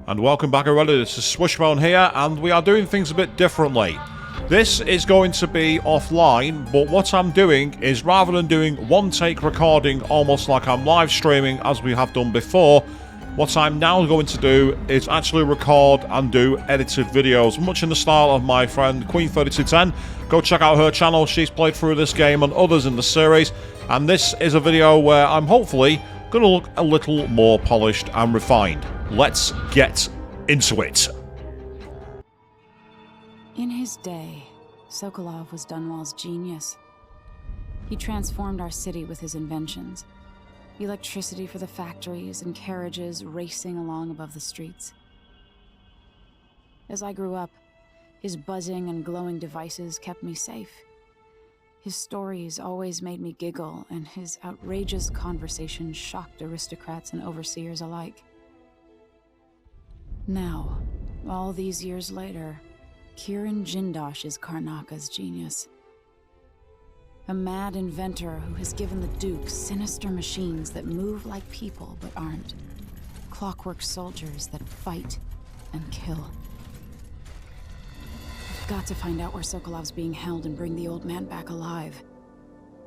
And welcome back everybody, this is Swishbone here, and we are doing things a bit differently. This is going to be offline, but what I'm doing is, rather than doing one-take recording almost like I'm live streaming as we have done before, what I'm now going to do is actually record and do edited videos, much in the style of my friend Queen3210. Go check out her channel, she's played through this game and others in the series, and this is a video where I'm hopefully going to look a little more polished and refined. Let's get into it. In his day, Sokolov was Dunwall's genius. He transformed our city with his inventions. Electricity for the factories and carriages racing along above the streets. As I grew up, his buzzing and glowing devices kept me safe. His stories always made me giggle, and his outrageous conversations shocked aristocrats and overseers alike. Now, all these years later, Kiran Jindosh is Karnaka's genius. A mad inventor who has given the Duke sinister machines that move like people but aren't. Clockwork soldiers that fight and kill. I've got to find out where Sokolov's being held and bring the old man back alive.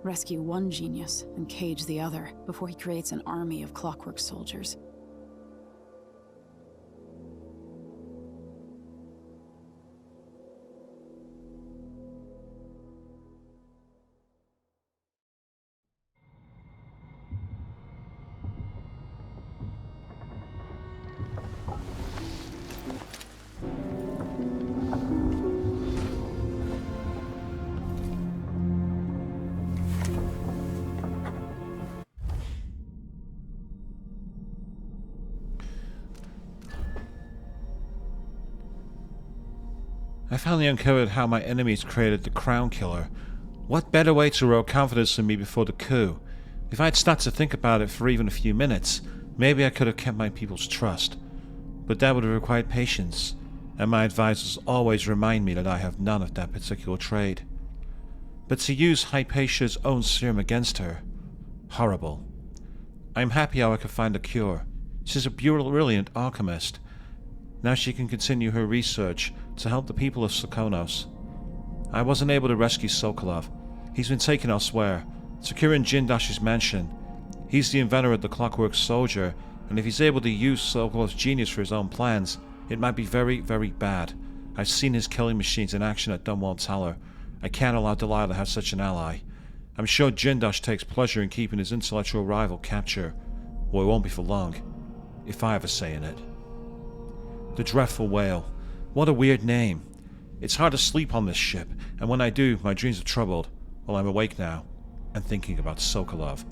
Rescue one genius and cage the other before he creates an army of clockwork soldiers. I finally uncovered how my enemies created the Crown Killer. What better way to erode confidence in me before the coup? If I'd started to think about it for even a few minutes, maybe I could have kept my people's trust. But that would have required patience, and my advisors always remind me that I have none of that particular trait. But to use Hypatia's own serum against her? Horrible. I'm happy how I could find a cure. She's a brilliant alchemist. Now she can continue her research to help the people of Sokonos. I wasn't able to rescue Sokolov. He's been taken elsewhere, to Kiran Jindosh's mansion. He's the inventor of the Clockwork Soldier, and if he's able to use Sokolov's genius for his own plans, it might be very, very bad. I've seen his killing machines in action at Dunwall Tower. I can't allow Delilah to have such an ally. I'm sure Jindosh takes pleasure in keeping his intellectual rival captured. Well, it won't be for long, if I have a say in it. The Dreadful Whale. What a weird name. It's hard to sleep on this ship, and when I do, my dreams are troubled. Well, I'm awake now, and thinking about Sokolov.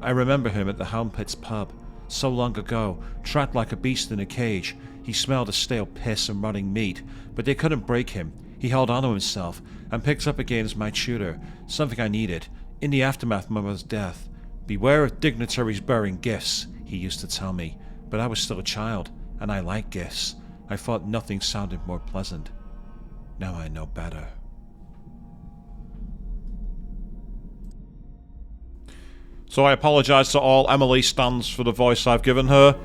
I remember him at the Helm Pit's pub. So long ago, trapped like a beast in a cage. He smelled of stale piss and rotting meat, but they couldn't break him. He held on to himself, and picked up again as my tutor, something I needed, in the aftermath of my mother's death. Beware of dignitaries bearing gifts, he used to tell me, but I was still a child, and I liked gifts. I thought nothing sounded more pleasant. Now I know better. So I apologise to all Emily stans for the voice I've given her.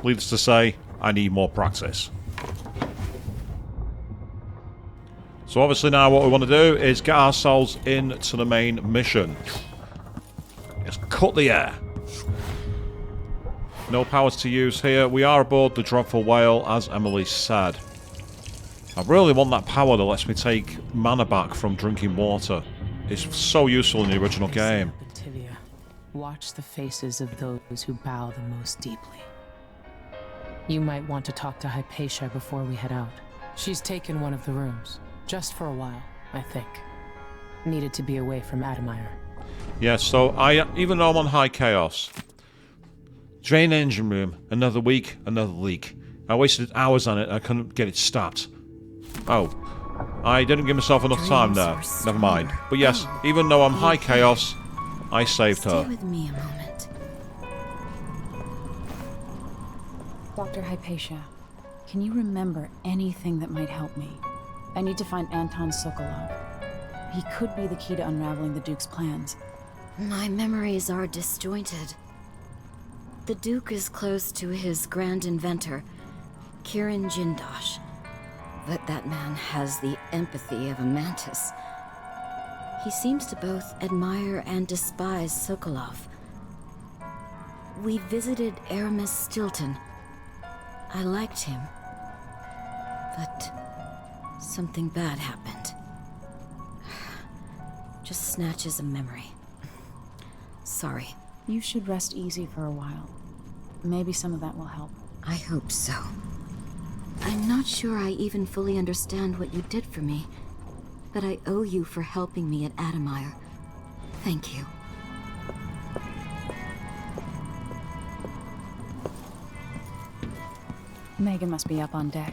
Needless to say, I need more practice. So obviously now what we want to do is get ourselves into the main mission. Just cut the air. No powers to use here. We are aboard the Dreadful Whale, as Emily said. I really want that power that lets me take mana back from drinking water. It's so useful in the original game. Watch the faces of those who bow the most deeply. You might want to talk to Hypatia before we head out. She's taken one of the rooms, just for a while, I think. Needed to be away from Admire. Yeah, so even though I'm on high chaos, drain engine room, another week, another leak. I wasted hours on it, I couldn't get it stopped. Oh, I didn't give myself enough time there. Never mind. But yes, even though I'm high chaos, I saved her. Stay with me a moment. Dr. Hypatia, can you remember anything that might help me? I need to find Anton Sokolov. He could be the key to unraveling the Duke's plans. My memories are disjointed. The Duke is close to his grand inventor, Kieran Jindosh. But that man has the empathy of a mantis. He seems to both admire and despise Sokolov. We visited Aramis Stilton. I liked him. But something bad happened. Just snatches of memory. Sorry. You should rest easy for a while. Maybe some of that will help. I hope so. I'm not sure I even fully understand what you did for me, but I owe you for helping me at Adamire. Thank you. Megan must be up on deck.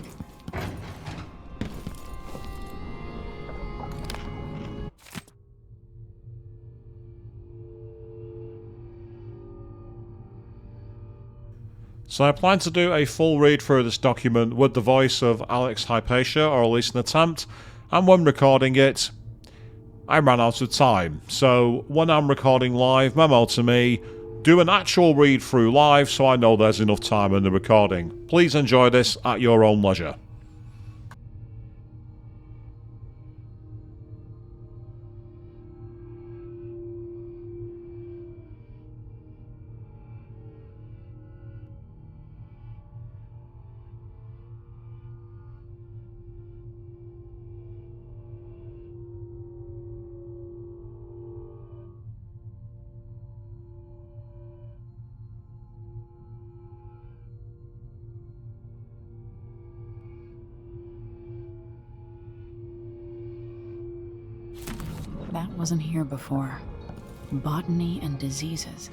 So I plan to do a full read through this document with the voice of Alex Hypatia, or at least an attempt, and when recording it, I ran out of time. So when I'm recording live, memo to me, do an actual read through live so I know there's enough time in the recording. Please enjoy this at your own leisure. That wasn't here before. Botany and diseases.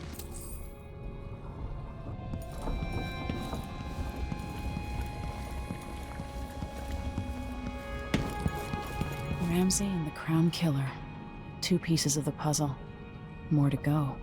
Ramsey and the Crown Killer. 2 pieces of the puzzle. More to go.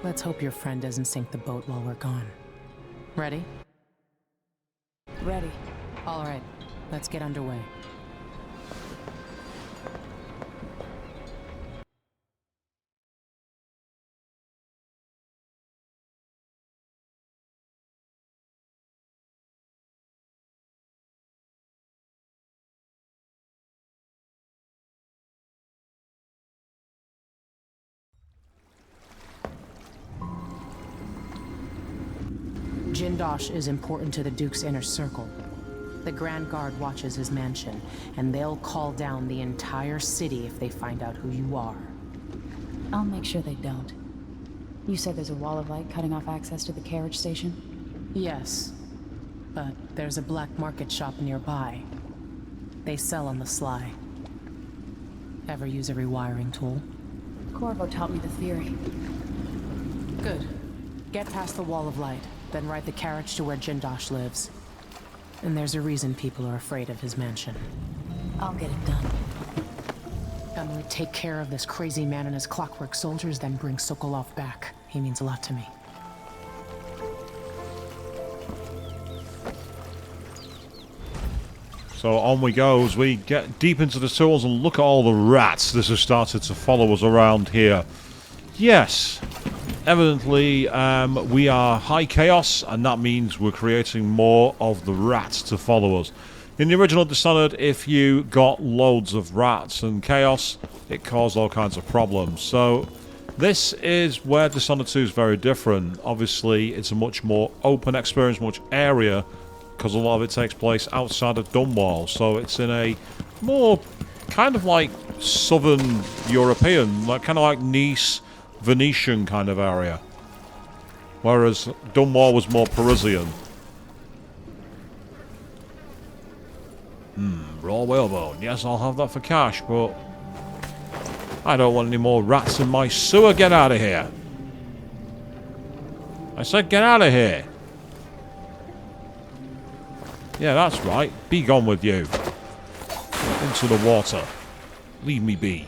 Let's hope your friend doesn't sink the boat while we're gone. Ready? Ready. All right, let's get underway. Jindosh is important to the Duke's inner circle. The Grand Guard watches his mansion, and they'll call down the entire city if they find out who you are. I'll make sure they don't. You said there's a wall of light cutting off access to the carriage station? Yes, but there's a black market shop nearby. They sell on the sly. Ever use a rewiring tool? Corvo taught me the theory. Good. Get past the wall of light, then ride the carriage to where Jindosh lives. And there's a reason people are afraid of his mansion. I'll get it done. I'm gonna take care of this crazy man and his clockwork soldiers, then bring Sokolov back. He means a lot to me. So So on we go as we get deep into the sewers, and look at all the rats that have started to follow us around here. Yes, evidently we are high chaos, and that means we're creating more of the rats to follow us. In the original Dishonored, if you got loads of rats and chaos, it caused all kinds of problems. So this is where Dishonored 2 is very different. Obviously, it's a much more open experience, much area, because a lot of it takes place outside of Dunwall. So it's in a more kind of like southern European, like kind of like Nice, Venetian kind of area. Whereas Dunwall was more Parisian. Raw whalebone. Yes, I'll have that for cash, but I don't want any more rats in my sewer. Get out of here. I said get out of here. Yeah, that's right. Be gone with you. Into the water. Leave me be.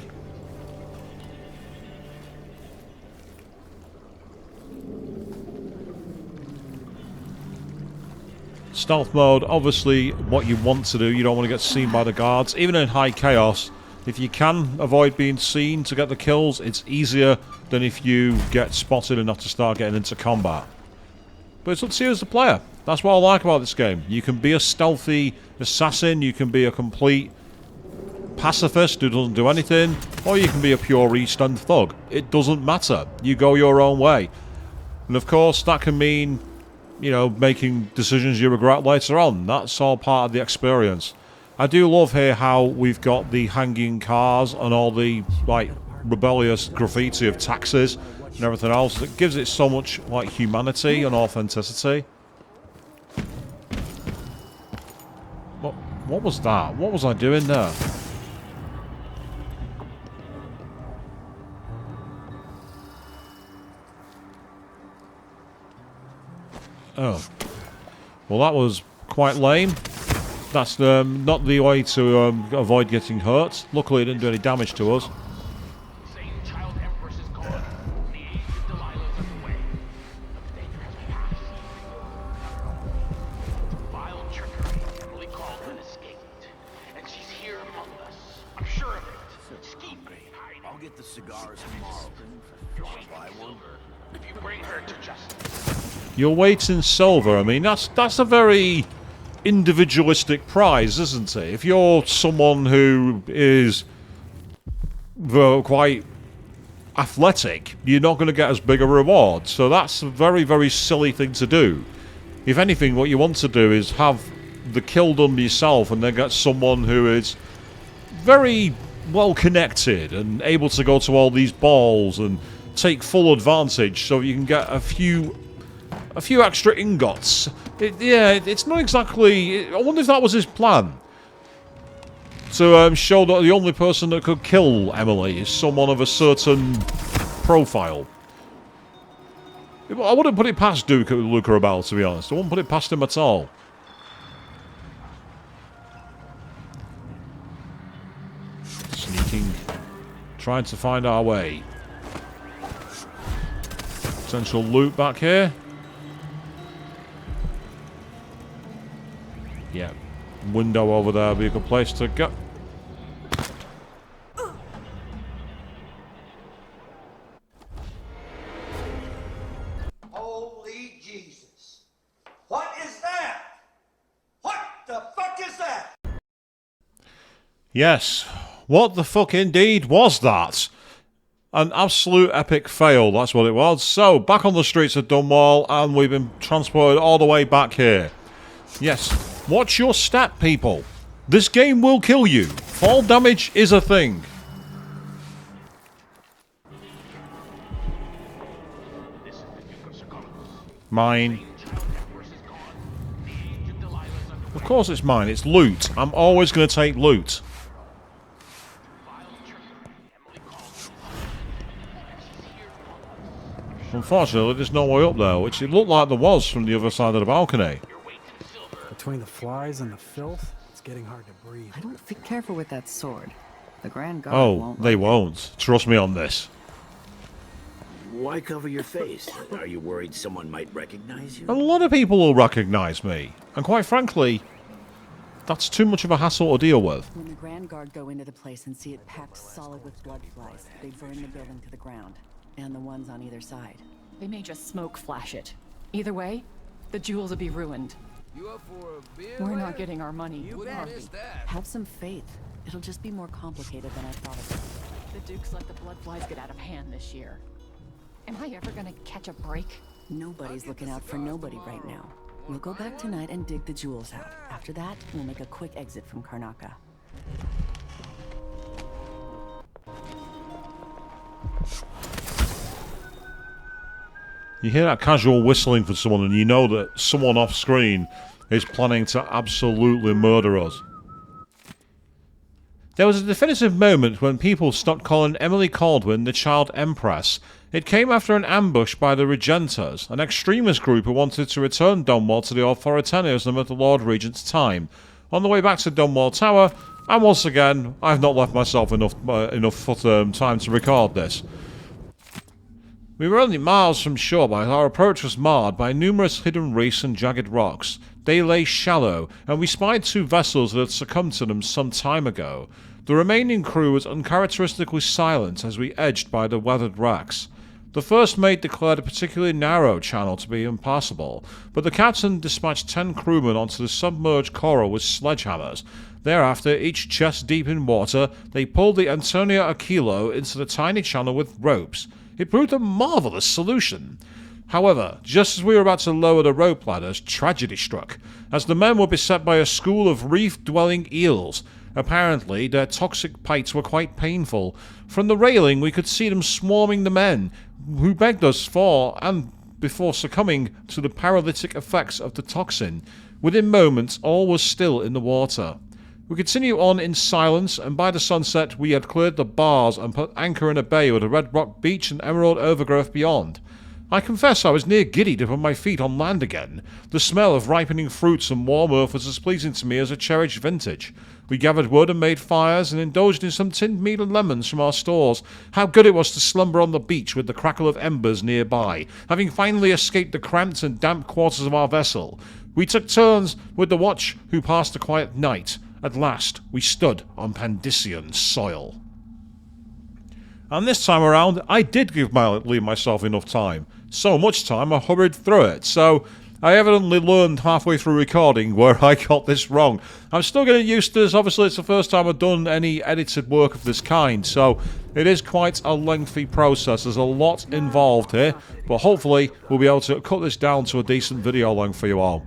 Stealth mode, obviously what you want to do. You don't want to get seen by the guards. Even in high chaos, if you can avoid being seen to get the kills, it's easier than if you get spotted and have to start getting into combat. But it's up to you as the player. That's what I like about this game. You can be a stealthy assassin, you can be a complete pacifist who doesn't do anything, or you can be a pure East End thug. It doesn't matter. You go your own way. And of course, that can mean, you know, making decisions you regret later on. That's all part of the experience. I do love here how we've got the hanging cars and all the, like, rebellious graffiti of taxis and everything else. It gives it so much, like, humanity and authenticity. What was that? What was I doing there? Oh. Well, that was quite lame. That's not the way to avoid getting hurt. Luckily, it didn't do any damage to us. You're waiting silver. I mean, that's a very individualistic prize, isn't it? If you're someone who is quite athletic, you're not going to get as big a reward. So that's a very, very silly thing to do. If anything, what you want to do is have the kill done yourself and then get someone who is very well connected and able to go to all these balls and take full advantage so you can get a few extra ingots. It's not exactly... I wonder if that was his plan. To show that the only person that could kill Emily is someone of a certain profile. I wouldn't put it past Luca Abel, to be honest. I wouldn't put it past him at all. Sneaking. Trying to find our way. Potential loot back here. Yeah. Window over there would be a good place to go. Holy Jesus. What is that? What the fuck is that? Yes. What the fuck indeed was that? An absolute epic fail, that's what it was. So, back on the streets of Dunwall, and we've been transported all the way back here. Yes. Watch your stat, people. This game will kill you. Fall damage is a thing. Mine. Of course it's mine. It's loot. I'm always going to take loot. Unfortunately, there's no way up there, which it looked like there was from the other side of the balcony. Between the flies and the filth, it's getting hard to breathe. I don't think careful with that sword. The Grand Guard won't. They won't. Trust me on this. Why cover your face? Are you worried someone might recognize you? A lot of people will recognize me. And quite frankly, that's too much of a hassle to deal with. When the Grand Guard go into the place and see it packed solid with blood flies, they burn the building to the ground. And the ones on either side. They may just smoke flash it. Either way, the jewels will be ruined. You up for a beer? We're not getting our money. You bet. Have some faith. It'll just be more complicated than I thought it would. The Dukes let the blood flies get out of hand this year. Am I ever gonna catch a break? Nobody's looking out for nobody right now. We'll go back tonight and dig the jewels out. After that, we'll make a quick exit from Karnaca. You hear that casual whistling for someone and you know that someone off screen is planning to absolutely murder us. There was a definitive moment when people stopped calling Emily Caldwin the Child Empress. It came after an ambush by the Regentas, an extremist group who wanted to return Dunwall to the authoritarianism of the Lord Regent's time. On the way back to Dunwall Tower, and once again, I've not left myself enough time to record this. We were only miles from shore, but our approach was marred by numerous hidden reefs and jagged rocks. They lay shallow, and we spied 2 vessels that had succumbed to them some time ago. The remaining crew was uncharacteristically silent as we edged by the weathered wrecks. The first mate declared a particularly narrow channel to be impassable, but the captain dispatched 10 crewmen onto the submerged coral with sledgehammers. Thereafter, each chest deep in water, they pulled the Antonia Aquilo into the tiny channel with ropes. It proved a marvellous solution. However, just as we were about to lower the rope ladders, tragedy struck, as the men were beset by a school of reef-dwelling eels. Apparently, their toxic bites were quite painful. From the railing, we could see them swarming the men, who begged us before succumbing to the paralytic effects of the toxin. Within moments, all was still in the water. We continued on in silence, and by the sunset we had cleared the bars and put anchor in a bay with a red rock beach and emerald overgrowth beyond. I confess I was near giddy to put my feet on land again. The smell of ripening fruits and warm earth was as pleasing to me as a cherished vintage. We gathered wood and made fires and indulged in some tinned meat and lemons from our stores. How good it was to slumber on the beach with the crackle of embers nearby, having finally escaped the cramped and damp quarters of our vessel. We took turns with the watch who passed a quiet night. At last, we stood on Pandician soil. And this time around, I did leave myself enough time. So much time, I hurried through it. So, I evidently learned halfway through recording where I got this wrong. I'm still getting used to this. Obviously, it's the first time I've done any edited work of this kind. So, it is quite a lengthy process. There's a lot involved here. But hopefully, we'll be able to cut this down to a decent video length for you all.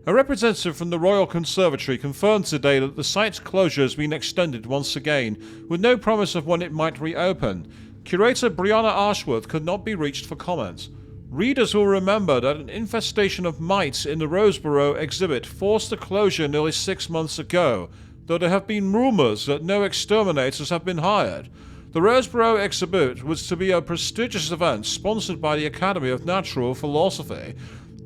A representative from the Royal Conservatory confirmed today that the site's closure has been extended once again, with no promise of when it might reopen. Curator Brianna Ashworth could not be reached for comment. Readers will remember that an infestation of mites in the Roseboro exhibit forced the closure nearly 6 months ago, though there have been rumours that no exterminators have been hired. The Roseboro exhibit was to be a prestigious event sponsored by the Academy of Natural Philosophy,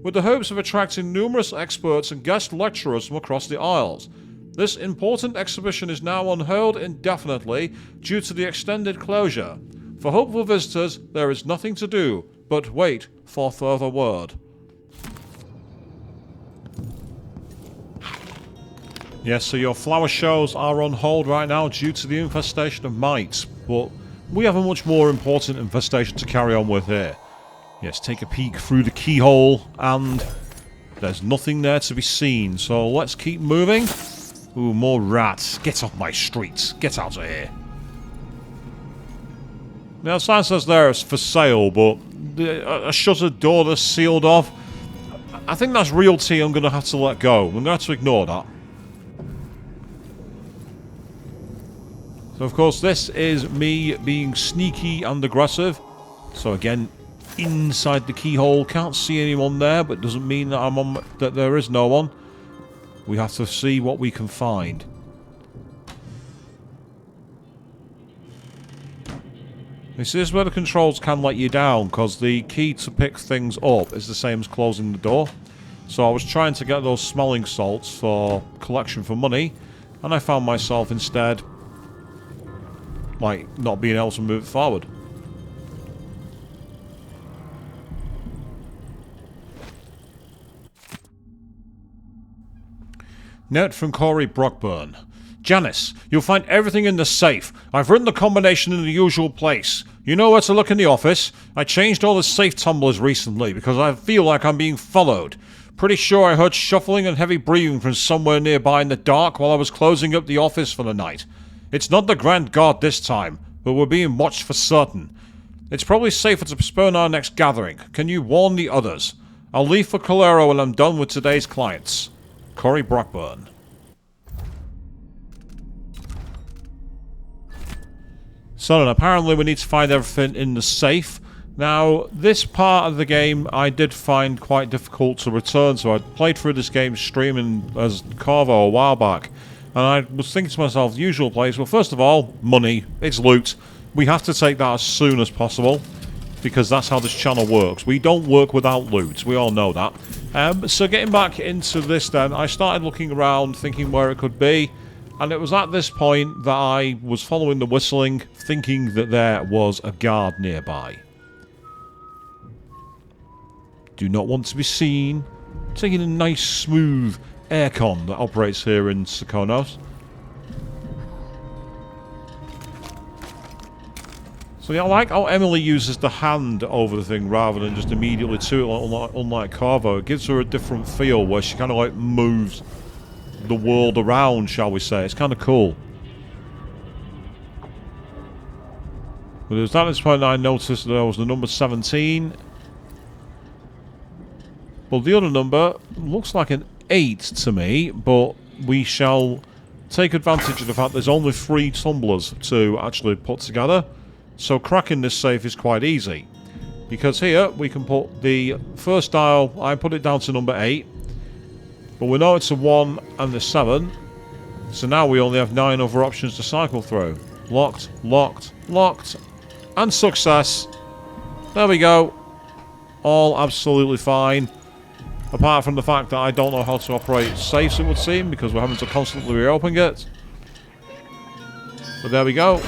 with the hopes of attracting numerous experts and guest lecturers from across the Isles. This important exhibition is now on hold indefinitely due to the extended closure. For hopeful visitors, there is nothing to do but wait for further word. Yes, so your flower shows are on hold right now due to the infestation of mites, but we have a much more important infestation to carry on with here. Yes, take a peek through the keyhole, and There's nothing there to be seen, so let's keep moving. Ooh, more rats. Get off my streets. Get out of here. Now, the sign says there it's for sale, but a shuttered door that's sealed off. I think that's realty I'm going to have to let go. I'm going to have to ignore that. So, of course, this is me being sneaky and aggressive. So, again, inside the keyhole. Can't see anyone there, but doesn't mean that that there is no one. We have to see what we can find. This is where the controls can let you down, because the key to pick things up is the same as closing the door. So I was trying to get those smelling salts for collection for money, and I found myself instead, like, not being able to move forward. Note from Corey Brockburn. Janice, you'll find everything in the safe. I've written the combination in the usual place. You know where to look in the office. I changed all the safe tumblers recently because I feel like I'm being followed. Pretty sure I heard shuffling and heavy breathing from somewhere nearby in the dark while I was closing up the office for the night. It's not the Grand Guard this time, but we're being watched for certain. It's probably safer to postpone our next gathering. Can you warn the others? I'll leave for Calero when I'm done with today's clients. Corey Brockburn. So then, apparently we need to find everything in the safe. Now, this part of the game I did find quite difficult to return to. I played through this game streaming as Carvo a while back, and I was thinking to myself, the usual place, well, first of all, money, it's loot. We have to take that as soon as possible, because that's how this channel works. We don't work without loot, we all know that. So getting back into this then, I started looking around, thinking where it could be, and it was at this point that I was following the whistling, thinking that there was a guard nearby. Do not want to be seen. Taking a nice, smooth aircon that operates here in Psychonos. So yeah, I like how Emily uses the hand over the thing rather than just immediately to it, unlike Carvo. It gives her a different feel where she kind of like moves the world around, shall we say. It's kind of cool. But it was at this point that I noticed that there was the number 17. Well, the other number looks like an 8 to me, but we shall take advantage of the fact there's only 3 tumblers to actually put together. So cracking this safe is quite easy. Because here we can put the first dial, I put it down to number 8. But we know it's a 1 and a 7. So now we only have 9 other options to cycle through. Locked, locked, locked, and success. There we go. All absolutely fine. Apart from the fact that I don't know how to operate safes, it would seem, because we're having to constantly reopen it. But there we go.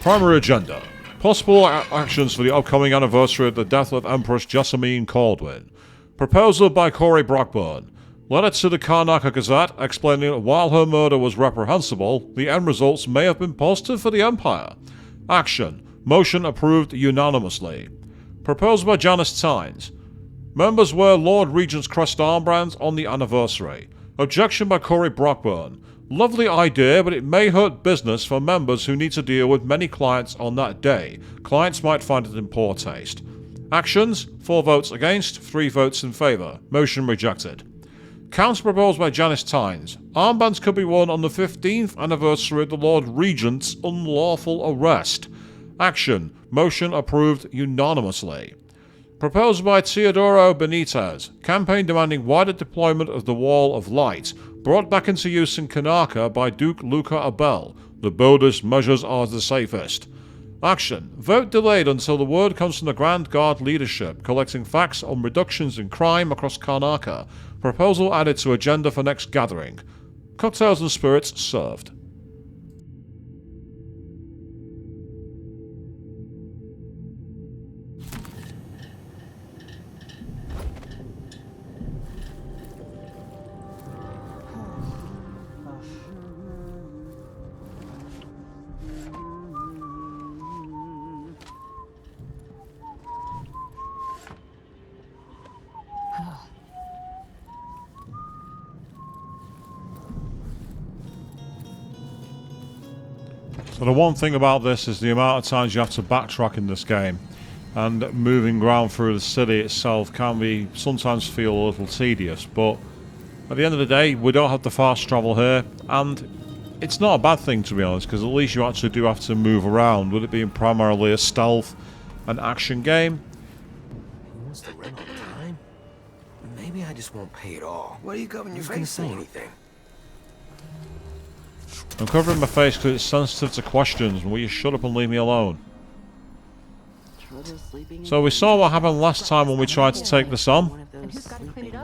Primary agenda. Possible actions for the upcoming anniversary of the death of Empress Jessamine Caldwin. Proposal by Corey Brockburn. Letter to the Karnaca Gazette explaining that while her murder was reprehensible, the end results may have been positive for the Empire. Action. Motion approved unanimously. Proposed by Janice Tynes. Members wear Lord Regent's crest armbands on the anniversary. Objection by Corey Brockburn. Lovely idea, but it may hurt business for members who need to deal with many clients on that day. Clients might find it in poor taste. Actions. 4 votes against, 3 votes in favour. Motion rejected. Counter proposed by Janice Tynes. Armbands could be worn on the 15th anniversary of the Lord Regent's unlawful arrest. Action. Motion approved unanimously. Proposed by Teodoro Benitez. Campaign demanding wider deployment of the Wall of Light. Brought back into use in Karnaca by Duke Luca Abel. The boldest measures are the safest. Action. Vote delayed until the word comes from the Grand Guard leadership, collecting facts on reductions in crime across Karnaca. Proposal added to agenda for next gathering. Cocktails and spirits served. So the one thing about this is the amount of times you have to backtrack in this game. And moving around through the city itself can be sometimes feel a little tedious, but at the end of the day, we don't have the fast travel here, and it's not a bad thing, to be honest, because at least you actually do have to move around, with it being primarily a stealth and action game. He wants to rent all the time? Maybe I just won't pay it all. What are you covering your face for? Anything? I'm covering my face because it's sensitive to questions. Will you shut up and leave me alone? So we saw what happened last time when we tried to take this on.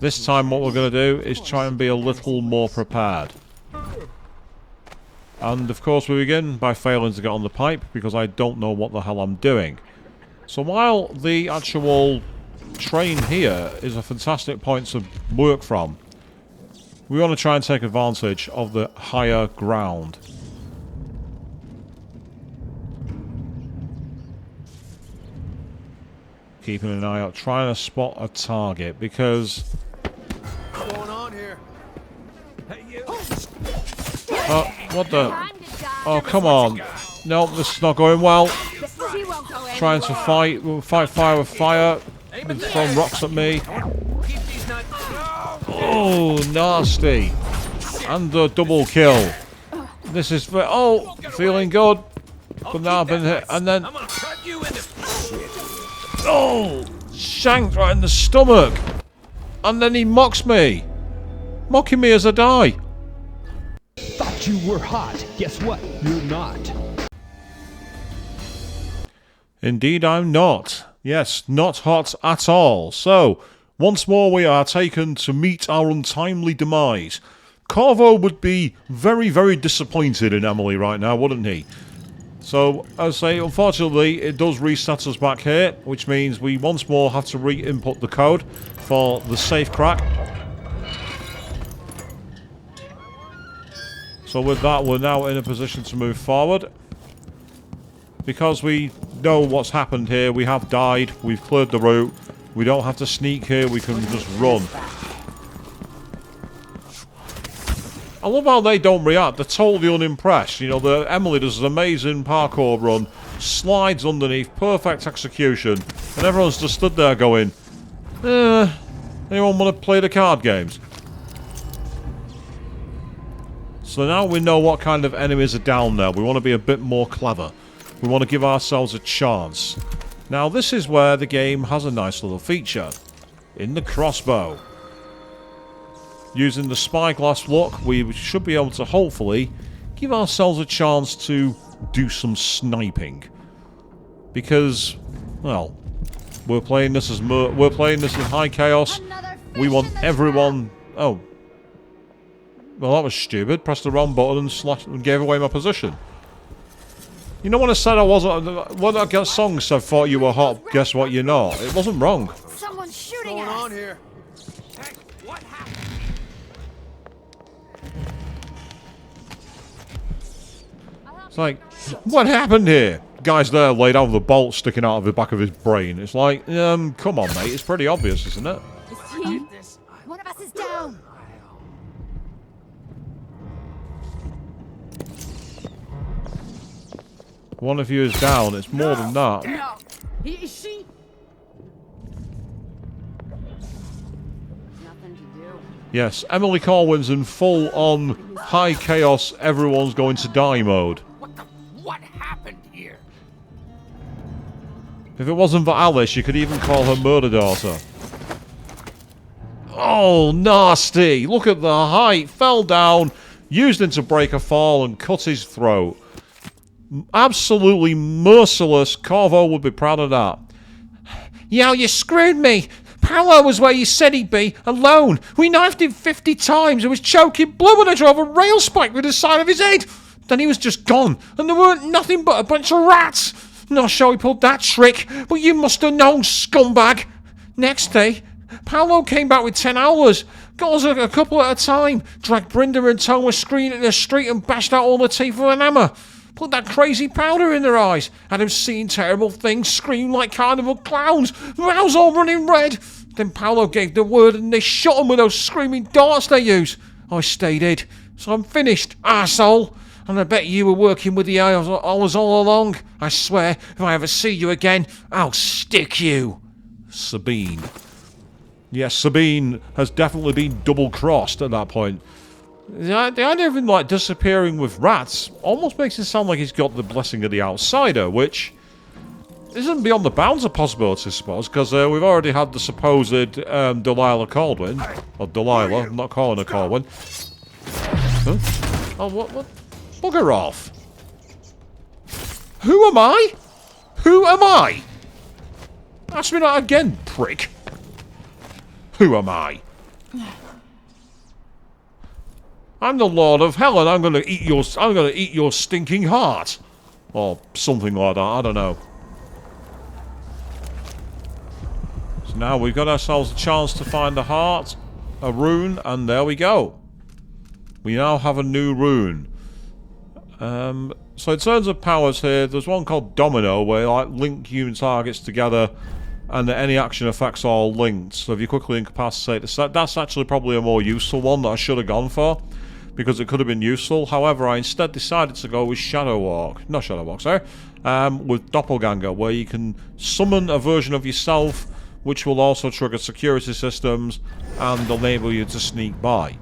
This time what we're going to do is try and be a little more prepared. And of course we begin by failing to get on the pipe because I don't know what the hell I'm doing. So while the actual train here is a fantastic point to work from, we want to try and take advantage of the higher ground. Keeping an eye out, trying to spot a target because... What's going on here? Hey, you! Oh, what the... Oh, come on. No, this is not going well. Trying to fight fire with fire. Been throwing rocks at me. Oh, nasty. And a double kill. This is... Oh, feeling good. But now I've been hit. And then... Oh, shanked right in the stomach. And then he mocks me. Mocking me as I die. Thought you were hot. Guess what? You're not. Indeed I'm not. Yes, not hot at all. So, once more we are taken to meet our untimely demise. Corvo would be very, very disappointed in Emily right now, wouldn't he? So, as I say, unfortunately, it does reset us back here, which means we once more have to re-input the code for the safe crack. So with that, we're now in a position to move forward. Because we know what's happened here, we have died, we've cleared the route, we don't have to sneak here, we can just run. I love how they don't react. They're totally unimpressed. You know, Emily does an amazing parkour run, slides underneath, perfect execution, and everyone's just stood there going, anyone want to play the card games? So now we know what kind of enemies are down there. We want to be a bit more clever. We want to give ourselves a chance. Now this is where the game has a nice little feature. In the crossbow. Using the spyglass look, we should be able to hopefully give ourselves a chance to do some sniping. Because, well, we're playing this as high chaos. We want everyone... Oh. Well, that was stupid. Pressed the wrong button and gave away my position. You know when I said I wasn't... When that song said, thought you were hot, guess what, you're not. It wasn't wrong. Someone's shooting us! What's going on here? Hey, what happened? It's like, what happened here? Guy's there laid out with a bolt sticking out of the back of his brain. It's like, come on, mate. It's pretty obvious, isn't it? One of us is down! One of you is down. It's more than that. No! Is she? Nothing to do. Yes, Emily Corwin's in full-on high chaos, everyone's going to die mode. What happened here? If it wasn't for Alice, you could even call her murder daughter. Oh, nasty! Look at the height! Fell down, used him to break a fall and cut his throat. Absolutely merciless. Corvo would be proud of that. Yo, you screwed me! Paolo was where you said he'd be, alone. We knifed him 50 times. He was choking blood when I drove a rail spike with the side of his head. Then he was just gone, and there weren't nothing but a bunch of rats. Not sure he pulled that trick, but you must have known, scumbag. Next day, Paolo came back with 10 hours. Got us a couple at a time. Dragged Brenda and Thomas screaming in the street and bashed out all the teeth with an hammer. Put that crazy powder in their eyes. Had them seeing terrible things, scream like carnival clowns. Mouths all running red. Then Paolo gave the word and they shot them with those screaming darts they use. I stayed hid. So I'm finished, arsehole. And I bet you were working with the owls all along. I swear, if I ever see you again, I'll stick you. Sabine. Yes, Sabine has definitely been double-crossed at that point. The idea of him, like, disappearing with rats almost makes it sound like he's got the blessing of the outsider, which isn't beyond the bounds of possibility, I suppose, because we've already had the supposed Delilah Caldwin. Or Delilah, I'm not calling her Caldwin. Huh? Oh, what? Bugger off. Who am I? Who am I? Ask me that again, prick. Who am I? I'm the Lord of Hell, and I'm gonna eat your stinking heart. Or something like that, I don't know. So now we've got ourselves a chance to find a heart, a rune, and there we go. We now have a new rune. So in terms of powers here, there's one called Domino, where you like link human targets together, and any action effects are all linked. So if you quickly incapacitate the set, that's actually probably a more useful one that I should have gone for, because it could have been useful. However, I instead decided to go with with Doppelganger, where you can summon a version of yourself, which will also trigger security systems and enable you to sneak by.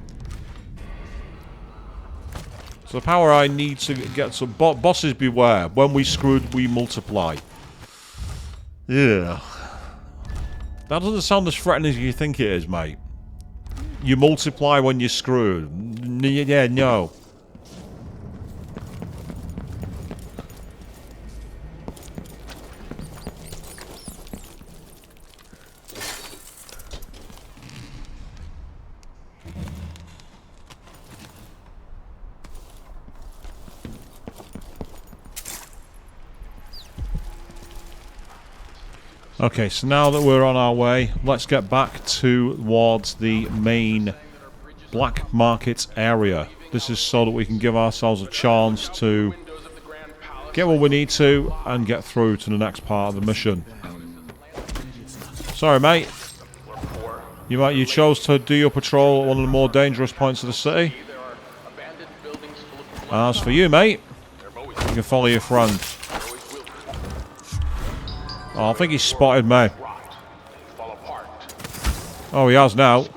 So the power I need to get some bosses beware. When we screwed, we multiply. Yeah. That doesn't sound as threatening as you think it is, mate. You multiply when you're screwed. Yeah, no. Okay, so now that we're on our way, let's get back towards the main black market area. This is so that we can give ourselves a chance to get what we need to and get through to the next part of the mission. Sorry, mate. You chose to do your patrol at one of the more dangerous points of the city. As for you, mate, you can follow your friend. Oh, I think he's spotted me. Oh, he has now.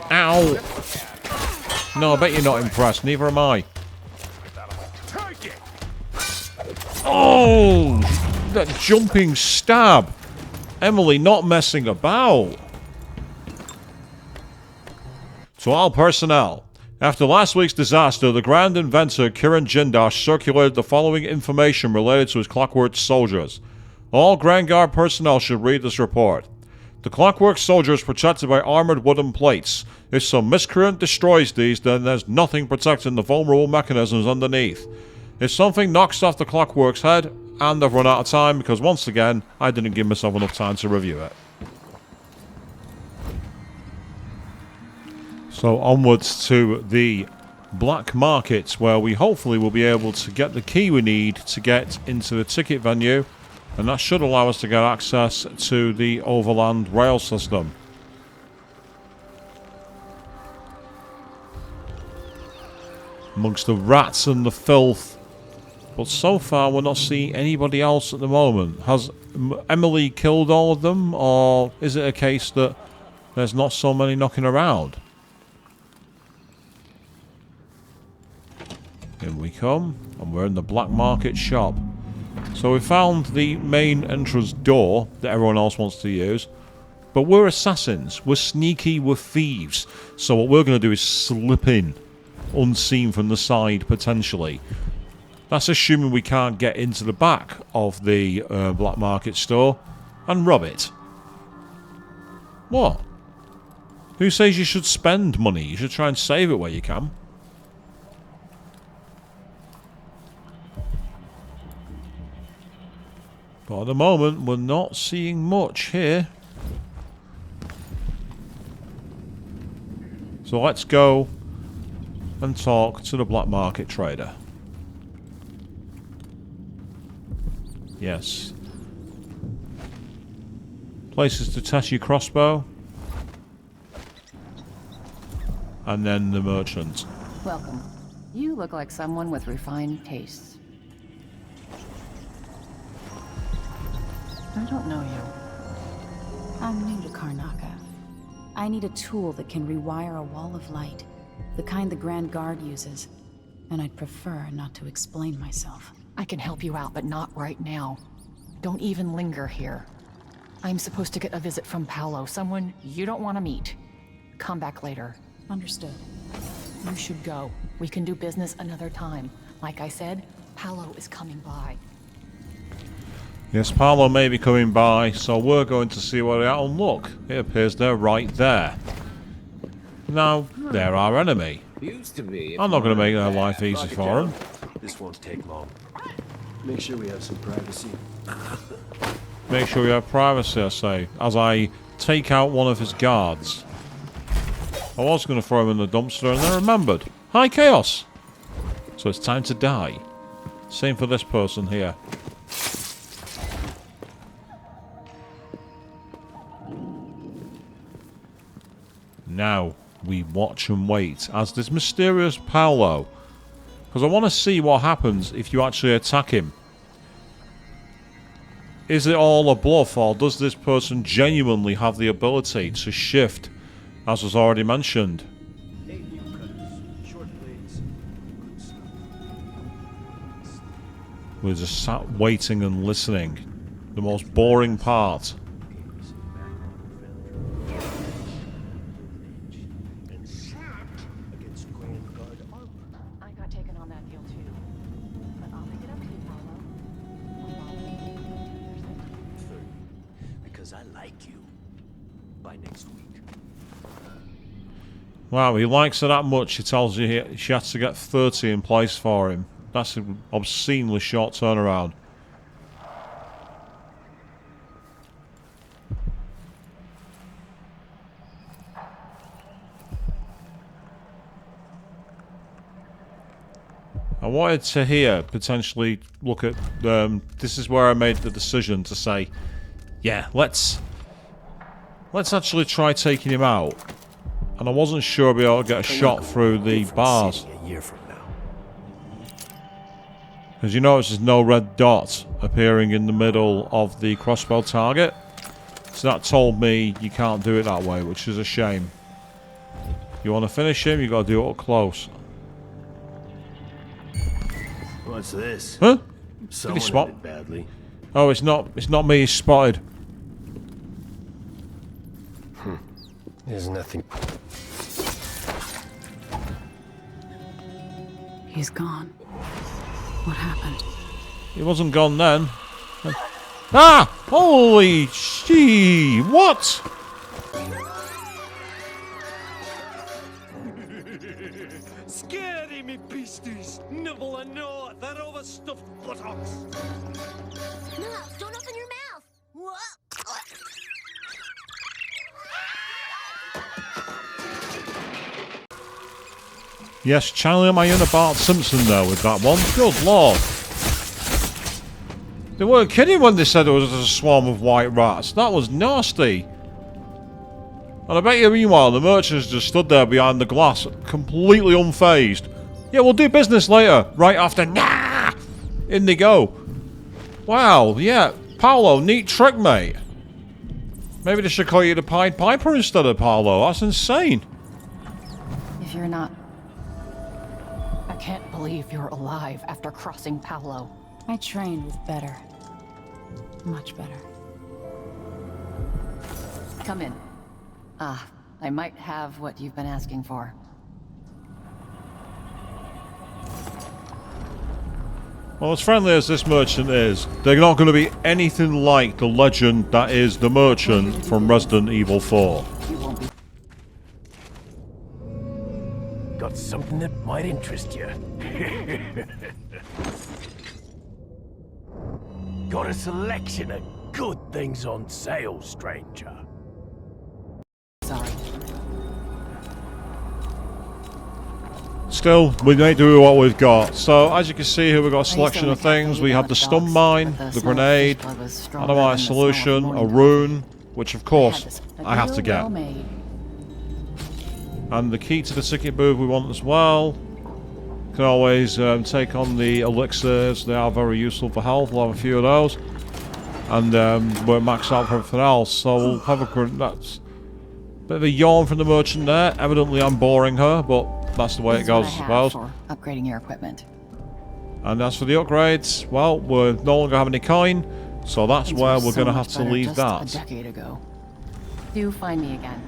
Ow! No, I bet you're not impressed. Neither am I. Oh! That jumping stab! Emily not messing about. To all personnel. After last week's disaster, the Grand Inventor Kiran Jindosh circulated the following information related to his Clockwork soldiers. All Grand Guard personnel should read this report. The Clockwork soldier is protected by armored wooden plates. If some miscreant destroys these, then there's nothing protecting the vulnerable mechanisms underneath. If something knocks off the Clockwork's head, and I've run out of time because once again, I didn't give myself enough time to review it. So onwards to the black market, where we hopefully will be able to get the key we need to get into the ticket venue. And that should allow us to get access to the overland rail system. Amongst the rats and the filth. But so far we're not seeing anybody else at the moment. Has Emily killed all of them? Or is it a case that there's not so many knocking around? Here we come. And we're in the black market shop. So we found the main entrance door that everyone else wants to use. But we're assassins. We're sneaky. We're thieves. So what we're going to do is slip in. Unseen from the side, potentially. That's assuming we can't get into the back of the black market store and rob it. What? Who says you should spend money? You should try and save it where you can. But at the moment, we're not seeing much here. So let's go and talk to the black market trader. Yes. Places to test your crossbow. And then the merchant. Welcome. You look like someone with refined tastes. I don't know you. I'm new to Karnaca. I need a tool that can rewire a wall of light, the kind the Grand Guard uses. And I'd prefer not to explain myself. I can help you out, but not right now. Don't even linger here. I'm supposed to get a visit from Paolo, someone you don't want to meet. Come back later. Understood. You should go. We can do business another time. Like I said, Paolo is coming by. Yes, Paolo may be coming by, so we're going to see where they are. And look, it appears they're right there. Now, they're our enemy. Used to be. I'm not going to make their life easy for them. This won't take long. Make sure we have some privacy. Make sure you have privacy, I say, as I take out one of his guards. I was going to throw him in the dumpster and then I remembered. Hi, Chaos! So it's time to die. Same for this person here. Now, we watch and wait as this mysterious Paolo. Because I want to see what happens if you actually attack him. Is it all a bluff, or does this person genuinely have the ability to shift, as was already mentioned? We're just sat waiting and listening. The most boring part. I got taken on that deal too. But I'll make it up to you, Paolo. Because I like you. By next week. Wow, he likes her that much, he tells you she has to get 30 in place for him. That's an obscenely short turnaround. I wanted to here potentially look at this is where I made the decision to say, yeah, let's actually try taking him out. And I wasn't sure I'd be able to get a shot through the bars. A year from now. Because you notice there's no red dot appearing in the middle of the crossbow target. So that told me you can't do it that way, which is a shame. You want to finish him, you got to do it up close. What's this? Huh? Someone Did he spot? ended badly. Oh, it's not me, he's spotted. There's nothing. He's gone. What happened? He wasn't gone then. Ah! Holy shee! What? Scary me beasties! Nibble and gnaw at that overstuffed buttocks! No, don't open your mouth! Yes, channeling my inner Bart Simpson there with that one. Good lord. They weren't kidding when they said it was a swarm of white rats. That was nasty. And I bet you meanwhile the merchants just stood there behind the glass, completely unfazed. Yeah, we'll do business later. Right after. Nah! In they go. Wow, yeah. Paolo, neat trick, mate. Maybe they should call you the Pied Piper instead of Paolo. That's insane. If you're not... I can't believe you're alive after crossing Paolo. I trained with better. Much better. Come in. I might have what you've been asking for. Well, as friendly as this merchant is, they're not going to be anything like the legend that is the merchant from Resident Evil 4. Got something that might interest you. Got a selection of good things on sale, stranger. Sorry. Still, we may do what we've got. So, as you can see here, we've got a selection of things. We have the stun mine, the grenade, anonymized solution, a rune, which of course I have to get. And the key to the ticket booth we want as well. Can always take on the elixirs. They are very useful for health. We'll have a few of those. And we're maxed out for everything else. So we'll have a... That's a bit of a yawn from the merchant there. Evidently I'm boring her, but that's the way it goes, I suppose. For upgrading your equipment. And as for the upgrades, well, we're no longer having any coin. So that's where we're going to have to leave that. A decade ago. Do find me again.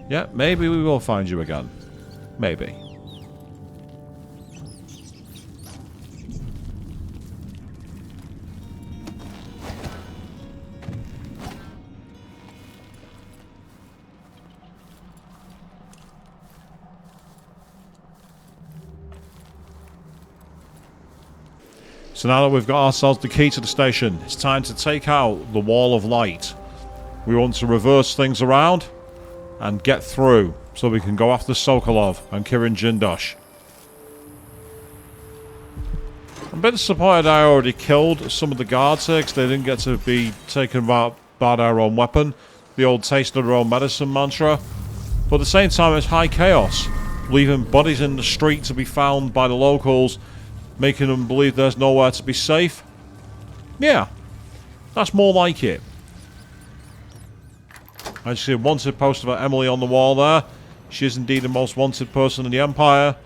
Yeah, maybe we will find you again. Maybe. So now that we've got ourselves the key to the station, it's time to take out the wall of light. We want to reverse things around and get through so we can go after Sokolov and Kirin Jindosh. I'm a bit disappointed I already killed some of the guards here because they didn't get to be taken by their own weapon. The old taste of their own medicine mantra. But at the same time, it's high chaos. Leaving bodies in the street to be found by the locals, making them believe there's nowhere to be safe. Yeah, that's more like it. I see a wanted poster about Emily on the wall there. She is indeed the most wanted person in the Empire.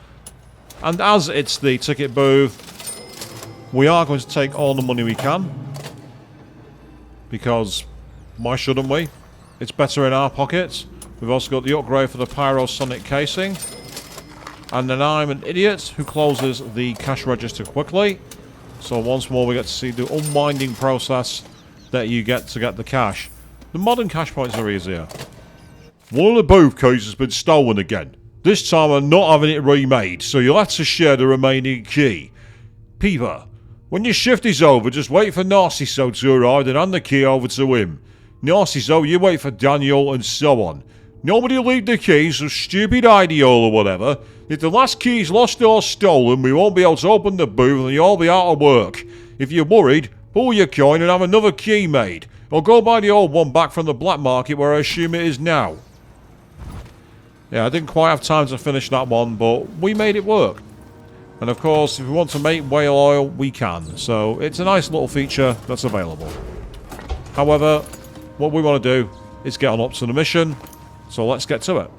And as it's the ticket booth, we are going to take all the money we can. Because why shouldn't we? It's better in our pockets. We've also got the upgrade for the Pyrosonic casing. And then I'm an idiot who closes the cash register quickly. So once more we get to see the unwinding process that you get to get the cash. The modern cash points are easier. One of the booth keys has been stolen again. This time I'm not having it remade, so you'll have to share the remaining key. Peeper, when your shift is over, just wait for Narciso to arrive and hand the key over to him. Narciso, you wait for Daniel, and so on. Nobody leave the keys to stupid ideal or whatever. If the last key is lost or stolen, we won't be able to open the booth and you'll all be out of work. If you're worried, pull your coin and have another key made. Or go buy the old one back from the black market where I assume it is now. Yeah, I didn't quite have time to finish that one, but we made it work. And of course, if we want to make whale oil, we can. So it's a nice little feature that's available. However, what we want to do is get on up to the mission. So let's get to it.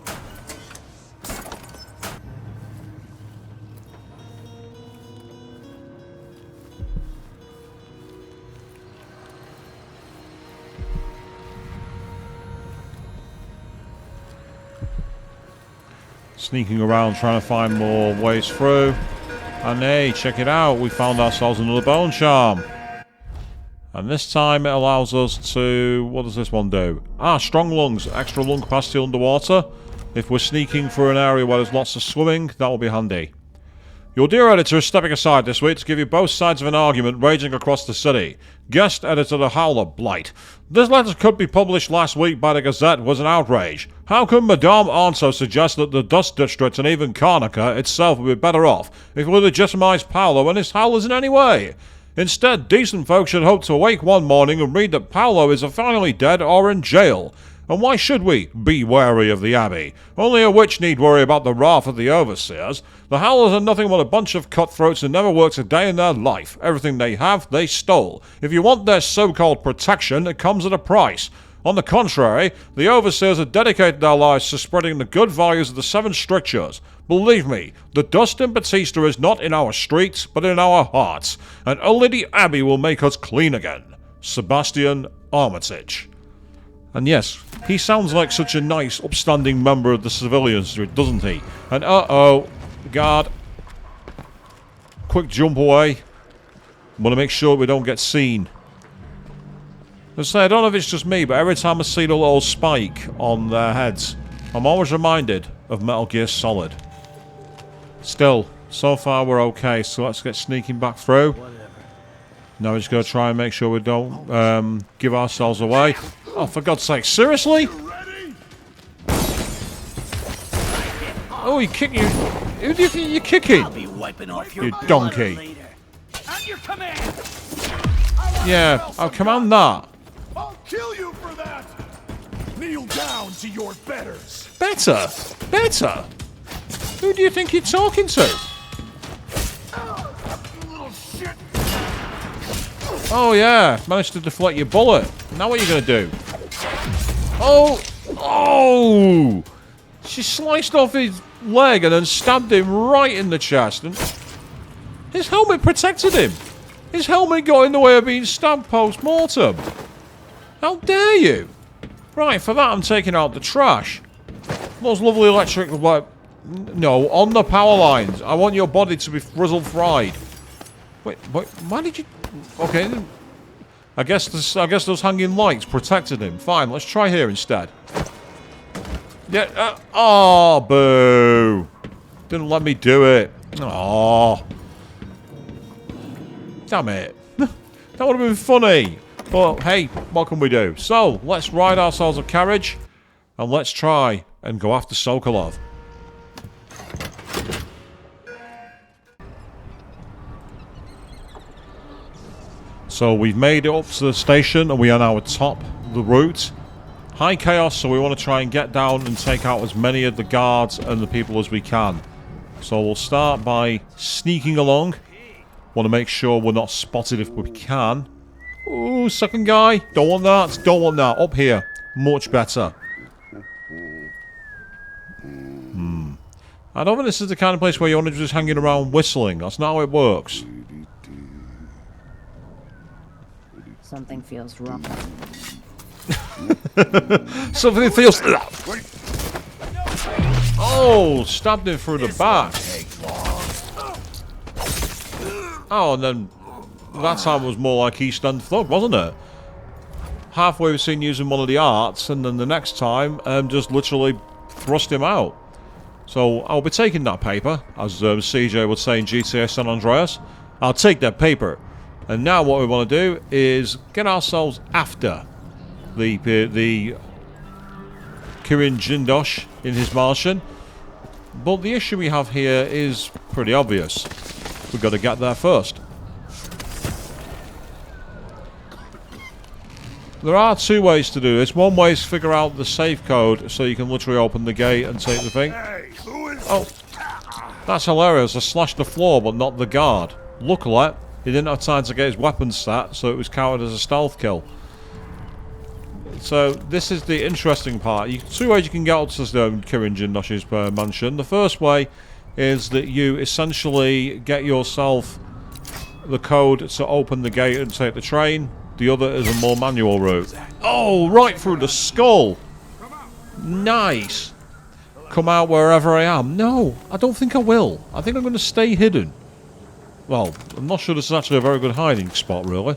Sneaking around trying to find more ways through. And hey, check it out, we found ourselves another bone charm. And this time it allows us to... What does this one do? Ah, strong lungs. Extra lung capacity underwater. If we're sneaking through an area where there's lots of swimming, that will be handy. Your dear editor is stepping aside this week to give you both sides of an argument raging across the city. Guest editor The Howler Blight. This letter could be published last week by the Gazette was an outrage. How can Madame Anso suggest that the Dust District and even Karnaca itself would be better off if we legitimize Paolo and his howlers in any way? Instead, decent folk should hope to awake one morning and read that Paolo is finally dead or in jail. And why should we be wary of the Abbey? Only a witch need worry about the wrath of the overseers. The Howlers are nothing but a bunch of cutthroats who never worked a day in their life. Everything they have, they stole. If you want their so-called protection, it comes at a price. On the contrary, the overseers have dedicated their lives to spreading the good values of the Seven Strictures. Believe me, the dust in Batista is not in our streets, but in our hearts, and only the Abbey will make us clean again. Sebastian Armitage. And yes, he sounds like such a nice, upstanding member of the civilians, doesn't he? And uh-oh, guard. Quick jump away. Want to make sure we don't get seen. Let's say, I don't know if it's just me, but every time I see the little spike on their heads, I'm always reminded of Metal Gear Solid. Still, so far we're okay, so let's get sneaking back through. Now we're just going to try and make sure we don't give ourselves away. Oh, for God's sake, seriously? Oh, you kick you. Who do you think you're kicking? You donkey. Yeah, I'll command that. I'll kill you for that. Kneel down to your betters. Better? Better? Who do you think you're talking to? Oh yeah, managed to deflect your bullet. Now what are you gonna do? Oh! Oh! She sliced off his leg and then stabbed him right in the chest. And his helmet protected him. His helmet got in the way of being stabbed post-mortem. How dare you? Right, for that I'm taking out the trash. Those lovely electric... No, on the power lines. I want your body to be frizzle-fried. Wait, why did you... Okay, I guess those hanging lights protected him. Fine, let's try here instead. Yeah, oh, boo. Didn't let me do it. Oh. Damn it. That would have been funny. But, hey, what can we do? So, let's ride ourselves a carriage. And let's try and go after Sokolov. So, we've made it up to the station. And we are now atop the route. High chaos, so we want to try and get down and take out as many of the guards and the people as we can. So we'll start by sneaking along. Want to make sure we're not spotted if we can. Ooh, second guy. Don't want that. Don't want that. Up here. Much better. I don't think this is the kind of place where you want to just hanging around whistling. That's not how it works. Something feels wrong. Something feels... Oh, stabbed him through the back. Oh, and then that time was more like East End Thug, wasn't it? Halfway we've seen using one of the arts, and then the next time just literally thrust him out. So I'll be taking that paper, as CJ would say in GTA San Andreas. I'll take that paper. And now what we want to do is get ourselves after the Kirin Jindosh in his Martian. But the issue we have here is pretty obvious. We've got to get there first. There are two ways to do this. One way is figure out the safe code so you can literally open the gate and take the thing. Oh, that's hilarious. I slashed the floor but not the guard. Luckily, he didn't have time to get his weapon stat, so it was counted as a stealth kill. So this is the interesting part. Two ways you can get up to Kirin Jindosh's mansion. The first way is that you essentially get yourself the code to open the gate and take the train. The other is a more manual route. Oh, right through the skull. Nice. Come out wherever I am. No, I don't think I will. I think I'm going to stay hidden. Well, I'm not sure this is actually a very good hiding spot, really.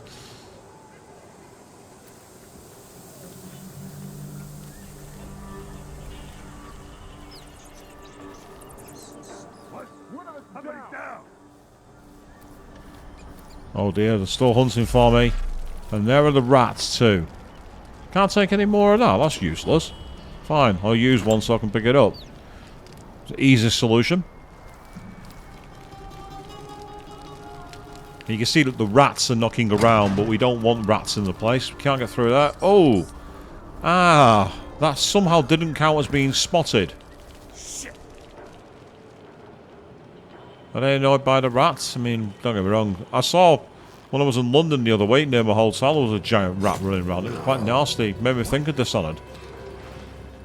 Oh dear, they're still hunting for me. And there are the rats too. Can't take any more of that, that's useless. Fine, I'll use one so I can pick it up. It's an easy solution. You can see that the rats are knocking around, but we don't want rats in the place. We can't get through that. Oh! Ah! That somehow didn't count as being spotted. Are they annoyed by the rats? I mean, don't get me wrong. I saw, when I was in London the other week near my hotel, there was a giant rat running around. It was quite nasty. Made me think of Dishonored.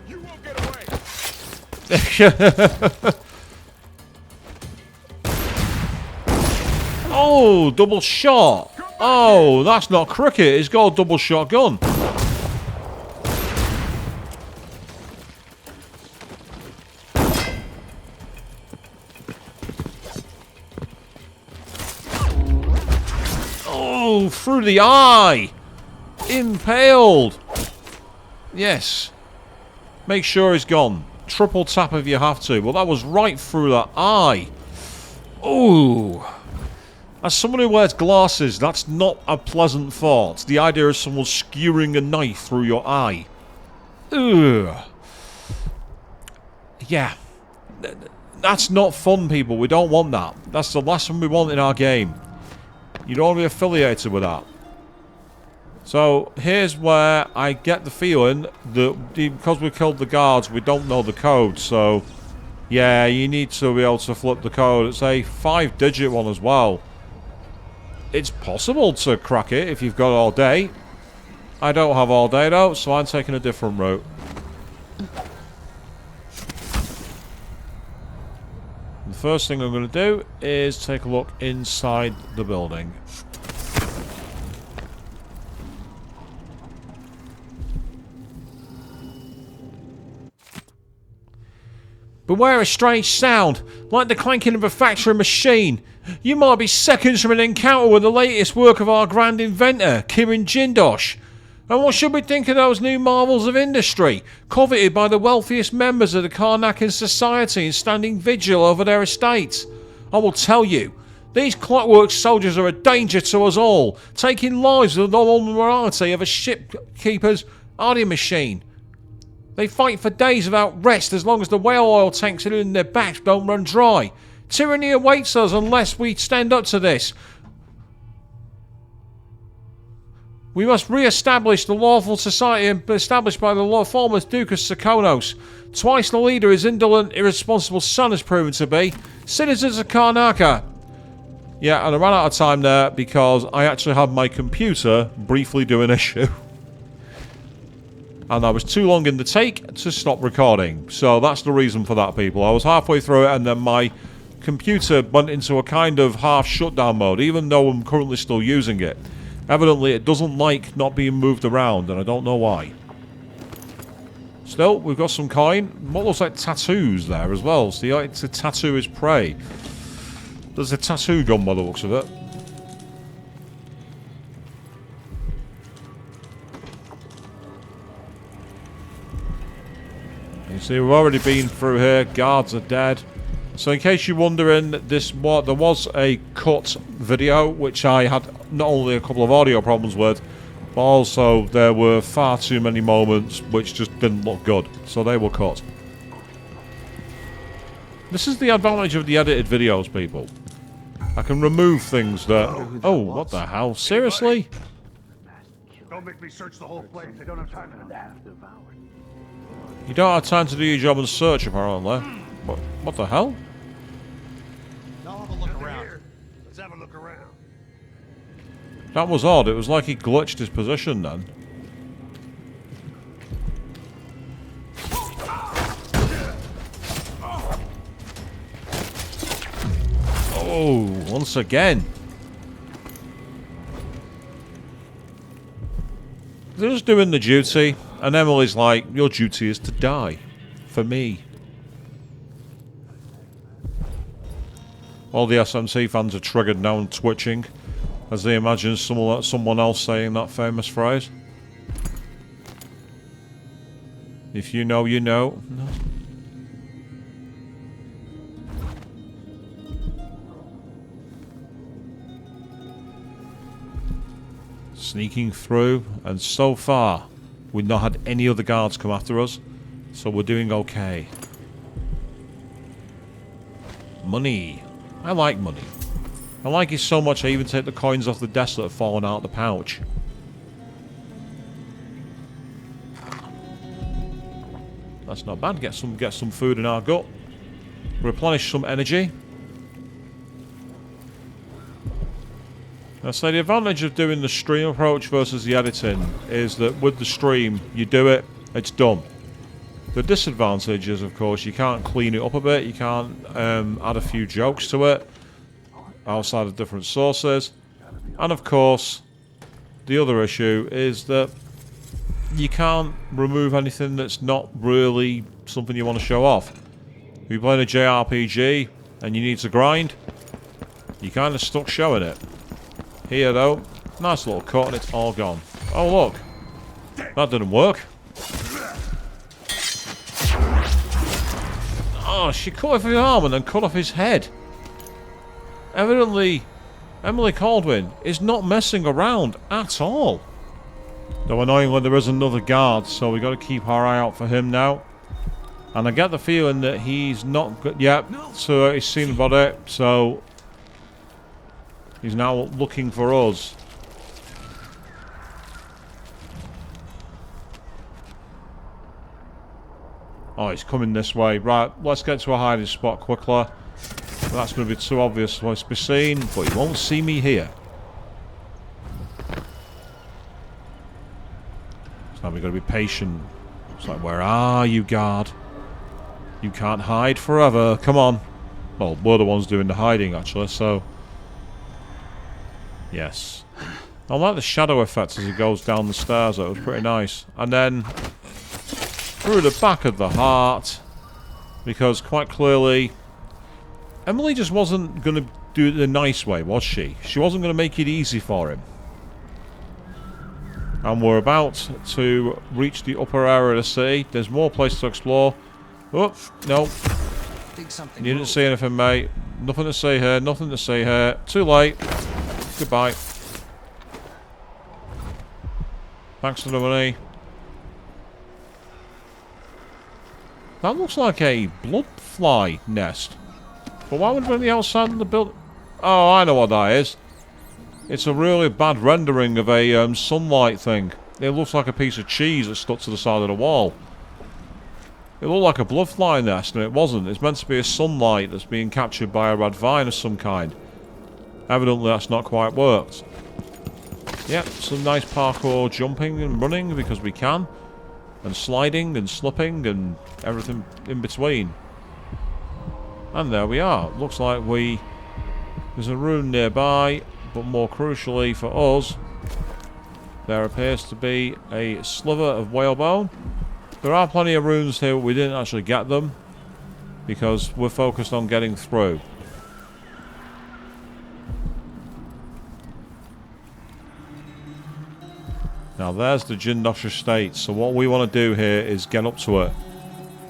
You won't get away! Oh, double shot. Oh, that's not cricket. He's got a double shotgun. Oh, through the eye. Impaled. Yes. Make sure he's gone. Triple tap if you have to. Well, that was right through that eye. Oh. As someone who wears glasses, that's not a pleasant thought. The idea of someone skewering a knife through your eye. Ugh. Yeah. That's not fun, people. We don't want that. That's the last one we want in our game. You don't want to be affiliated with that. So, here's where I get the feeling that because we killed the guards, we don't know the code. So, Yeah, you need to be able to flip the code. It's a 5-digit one as well. It's possible to crack it if you've got all day. I don't have all day though, so I'm taking a different route. The first thing I'm going to do is take a look inside the building. Beware a strange sound, like the clanking of a factory machine. You might be seconds from an encounter with the latest work of our grand inventor, Kieran Jindosh. And what should we think of those new marvels of industry, coveted by the wealthiest members of the Karnakan society and standing vigil over their estates? I will tell you, these clockwork soldiers are a danger to us all, taking lives with the normal morality of a shipkeeper's RD machine. They fight for days without rest as long as the whale oil tanks in their backs don't run dry. Tyranny awaits us unless we stand up to this. We must re-establish the lawful society established by the former Duke of Sakonos. Twice the leader his indolent, irresponsible son has proven to be. Citizens of Karnaka. Yeah, and I ran out of time there because I actually had my computer briefly do an issue. And I was too long in the take to stop recording. So that's the reason for that, people. I was halfway through it and then my computer went into a kind of half shutdown mode, even though I'm currently still using it. Evidently, it doesn't like not being moved around, and I don't know why. Still, we've got some coin. What looks like tattoos there as well. So you like to tattoo his prey. There's a tattoo gun by the looks of it. You see, we've already been through here. Guards are dead. So in case you're wondering, there was a cut video, which I had not only a couple of audio problems with, but also there were far too many moments which just didn't look good. So they were cut. This is the advantage of the edited videos, people. I can remove things that... Oh, what the hell? Seriously? Don't make me search the whole place. I don't have time for that. You don't have time to do your job and search, apparently. What the hell? Now have a look around. Let's have a look around. That was odd. It was like he glitched his position then. Oh, once again. They're just doing the duty, and Emily's like, your duty is to die. For me. All the SMC fans are triggered now and twitching as they imagine someone else saying that famous phrase. If you know, you know. No. Sneaking through, and so far we've not had any other guards come after us, so we're doing okay. Money. I like money. I like it so much I even take the coins off the desk that have fallen out of the pouch. That's not bad. Get some food in our gut. Replenish some energy. I say the advantage of doing the stream approach versus the editing is that with the stream, you do it, it's done. The disadvantage is, of course, you can't clean it up a bit, you can't add a few jokes to it outside of different sources. And of course, the other issue is that you can't remove anything that's not really something you want to show off. If you're playing a JRPG and you need to grind, you're kind of stuck showing it. Here though, nice little cut and it's all gone. Oh look, that didn't work. Oh, she cut off his arm and then cut off his head. Evidently, Emily Caldwin is not messing around at all. Though annoyingly there is another guard, so we got to keep our eye out for him now. And I get the feeling that he's not good. Yep, so he's seen about it, so he's now looking for us. Oh, he's coming this way. Right, let's get to a hiding spot quickly. That's going to be too obvious for us to be seen, but he won't see me here. So now we've got to be patient. It's like, where are you, guard? You can't hide forever. Come on. Well, we're the ones doing the hiding, actually, so... Yes. I like the shadow effects as he goes down the stairs. It was pretty nice. And then... through the back of the heart. Because, quite clearly... Emily just wasn't going to do it the nice way, was she? She wasn't going to make it easy for him. And we're about to reach the upper area of the city. There's more places to explore. Oh, no. You didn't see anything, mate. Nothing to see here. Nothing to see here. Too late. Goodbye. Thanks for the money. That looks like a blood fly nest. But why would it be on the outside of the building? Oh, I know what that is. It's a really bad rendering of a sunlight thing. It looks like a piece of cheese that's stuck to the side of the wall. It looked like a bloodfly nest, and it wasn't. It's meant to be a sunlight that's being captured by a red vine of some kind. Evidently, that's not quite worked. Yep, some nice parkour jumping and running because we can. And sliding and slipping and everything in between. And there we are. Looks like there's a rune nearby, but more crucially for us, there appears to be a sliver of whalebone. There are plenty of runes here, but we didn't actually get them because we're focused on getting through. Now there's the Jindosh estate, so what we want to do here is get up to it.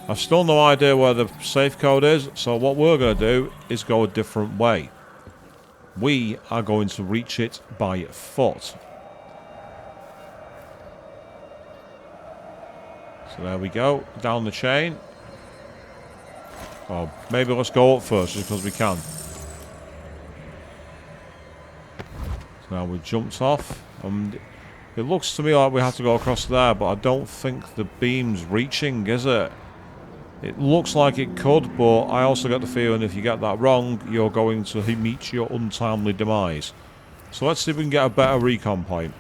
I've still no idea where the safe code is, so what we're going to do is go a different way. We are going to reach it by foot. So there we go, down the chain. Oh, maybe let's go up first, just because we can. So now we jumped off, and it looks to me like we have to go across there, but I don't think the beam's reaching, is it? It looks like it could, but I also get the feeling if you get that wrong, you're going to meet your untimely demise. So let's see if we can get a better recon point.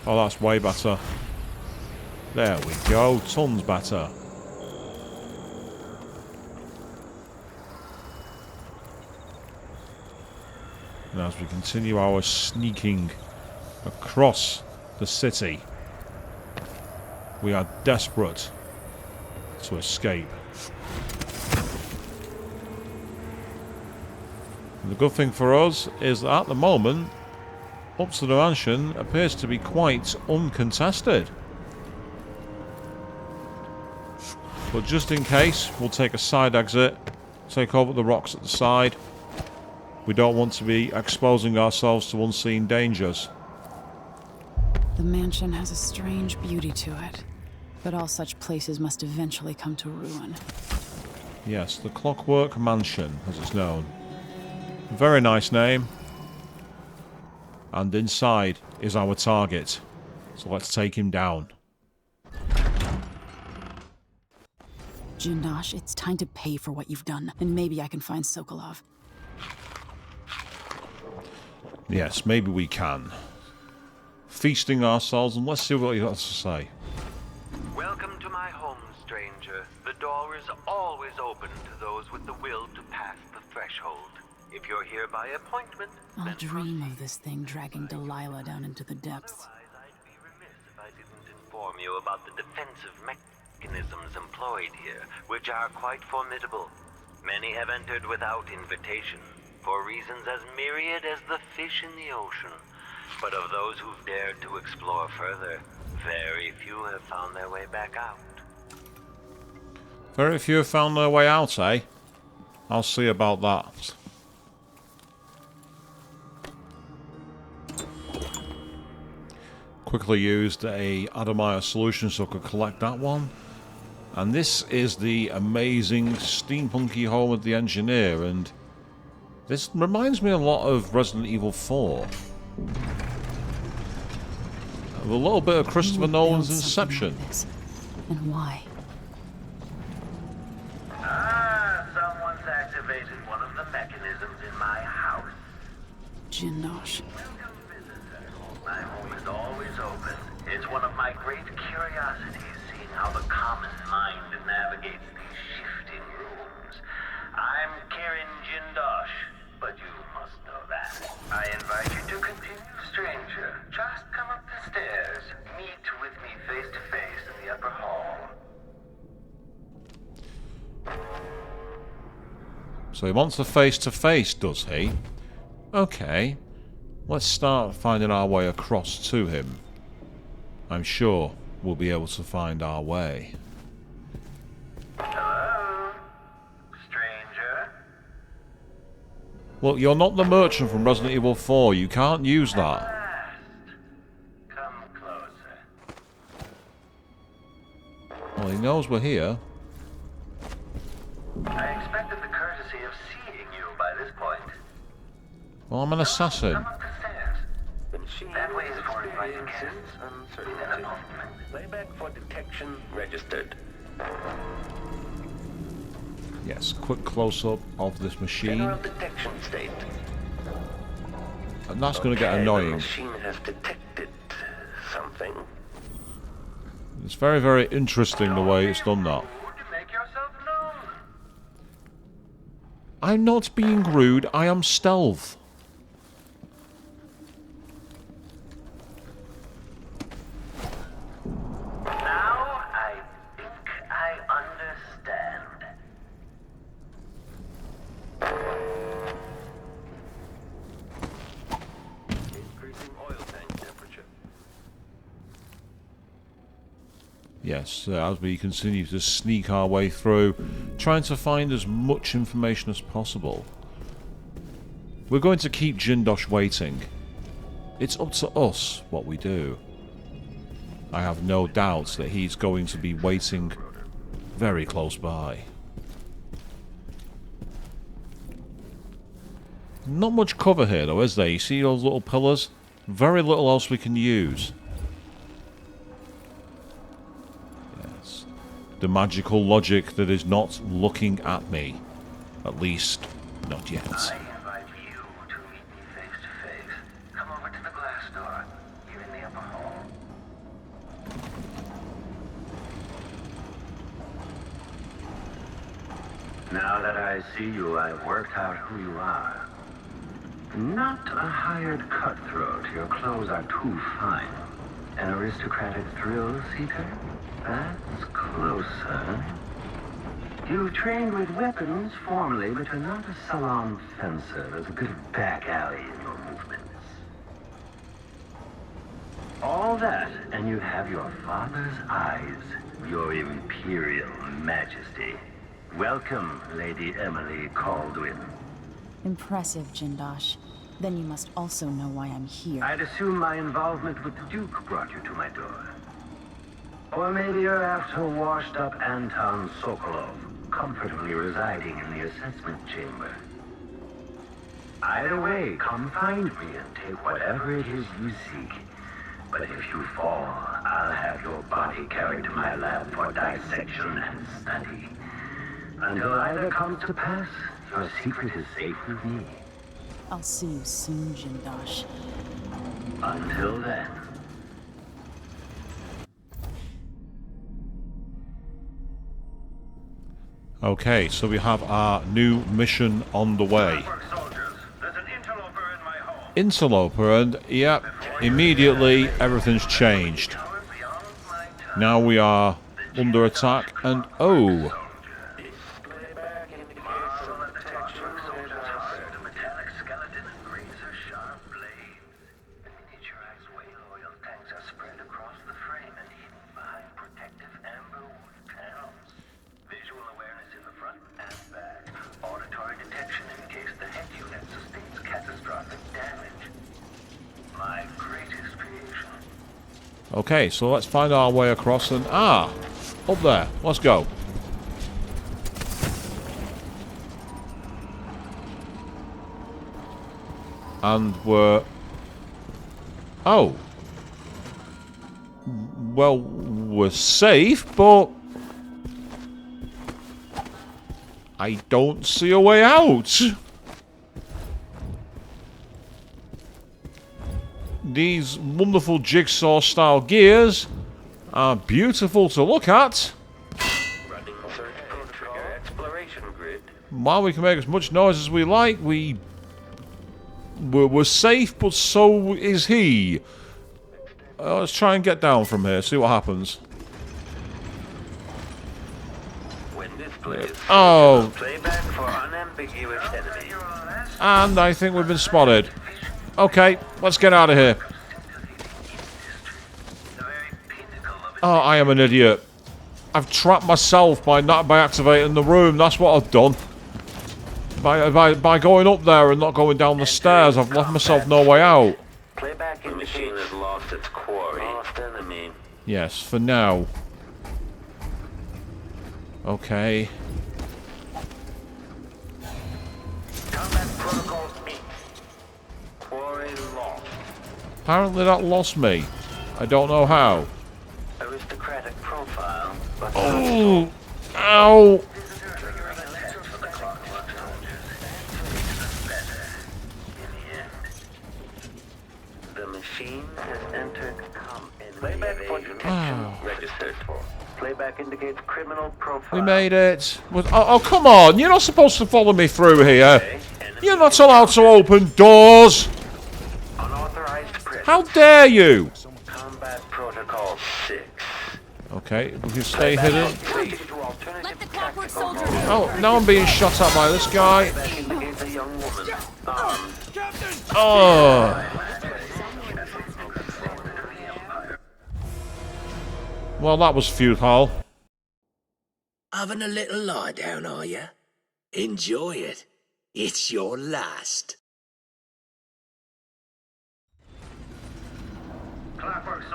Oh, that's way better. There we go, tons better. And as we continue our sneaking across the city, we are desperate to escape. And the good thing for us is that at the moment, up to the mansion appears to be quite uncontested. But just in case, we'll take a side exit, take over the rocks at the side. We don't want to be exposing ourselves to unseen dangers. The mansion has a strange beauty to it, but all such places must eventually come to ruin. Yes, the Clockwork Mansion, as it's known. Very nice name. And inside is our target. So let's take him down. Jindosh, it's time to pay for what you've done, and maybe I can find Sokolov. Yes, maybe we can. Feasting ourselves, and let's see what he has to say. Welcome to my home, stranger. The door is always open to those with the will to pass the threshold. If you're here by appointment, I'll dream of this thing dragging Delilah down into the depths. I'd be remiss if I didn't inform you about the defensive mechanisms employed here, which are quite formidable. Many have entered without invitation, for reasons as myriad as the fish in the ocean. But of those who've dared to explore further, very few have found their way back out. Very few have found their way out, eh? I'll see about that. Quickly used a Adamire solution so I could collect that one. And this is the amazing steampunky home of the engineer, and this reminds me a lot of Resident Evil 4. A little bit of Christopher Nolan's Inception. And why? Jindosh. My home is always open. It's one of my great curiosities, seeing how the common mind navigates these shifting rooms. I'm Kieran Jindosh, but you must know that. I invite you to continue, stranger. Just come up the stairs. Meet with me face to face in the upper hall. So he wants a face-to-face, does he? Okay. Let's start finding our way across to him. I'm sure we'll be able to find our way. Hello? Stranger? Look, you're not the merchant from Resident Evil 4. You can't use that. Come closer. Well, he knows we're here. I expected the courtesy of seeing you by this point. Well, I'm an assassin. Come up the stairs. That way is for invited guests. Within a moment. Playback for detection registered. Yes, quick close-up of this machine. General detection state. And that's going to get annoying. The machine has detected something. It's very, very interesting the way it's done that. Make yourself known. I'm not being rude, I am stealth. Now I think I understand. Increasing oil tank temperature. Yes, as we continue to sneak our way through, trying to find as much information as possible. We're going to keep Jindosh waiting. It's up to us what we do. I have no doubts that he's going to be waiting very close by. Not much cover here though, is there? You see those little pillars? Very little else we can use. Yes. The magical logic that is not looking at me. At least, not yet. I invite you to meet me face to face. Come over to the glass door, here in the upper hall. Now that I see you, I've worked out who you are. Not a hired cutthroat. Your clothes are too fine. An aristocratic thrill seeker? That's closer. You've trained with weapons formally, but you're not a salon fencer. There's a bit of back alley in your movements. All that, and you have your father's eyes, your imperial majesty. Welcome, Lady Emily Caldwin. Impressive, Jindosh. Then you must also know why I'm here. I'd assume my involvement with the Duke brought you to my door. Or maybe you're after washed-up Anton Sokolov, comfortably residing in the assessment chamber. Either way, come find me and take whatever it is you seek. But if you fall, I'll have your body carried to my lab for dissection and study. Until either comes to pass, your secret is safe with me. I'll see you soon, Jindosh. Until then. Okay, so we have our new mission on the way. Interloper, and yep, immediately everything's changed. Now we are under attack, and oh! Okay, so let's find our way across and... Ah! Up there. Let's go. And we're... Oh! Well, we're safe, but... I don't see a way out! These wonderful jigsaw-style gears are beautiful to look at. While we can make as much noise as we like, we're safe, but so is he. Let's try and get down from here, see what happens. Oh. And I think we've been spotted. Okay, let's get out of here. Oh, I am an idiot. I've trapped myself by activating the room. That's what I've done. By going up there and not going down the stairs, I've left myself no way out. The machine has lost its quarry. Yes, for now. Okay. Apparently that lost me. I don't know how. Aristocratic profile, but oh! Ow! The machine has entered playback for detection registered. Playback indicates criminal profile. We made it. Oh, come on! You're not supposed to follow me through here. You're not allowed to open doors. How dare you? Combat protocol 6. Okay, we can stay hidden. Let the clockwork soldier. Oh, now I'm being shot at by this guy. Oh. Well, that was futile. Having a little lie down, are you? Enjoy it. It's your last.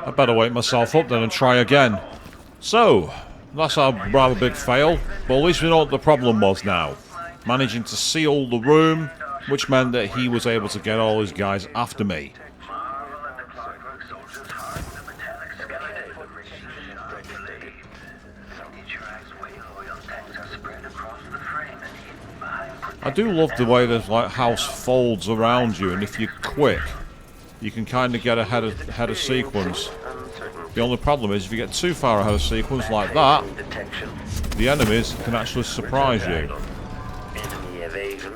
I better wake myself up then and try again. So, that's a rather big fail, but at least we know what the problem was now. Managing to seal the room, which meant that he was able to get all his guys after me. I do love the way this house folds around you, and if you're quick, you can kind of get ahead of sequence. The only problem is if you get too far ahead of sequence like that, the enemies can actually surprise you. Enemy evasion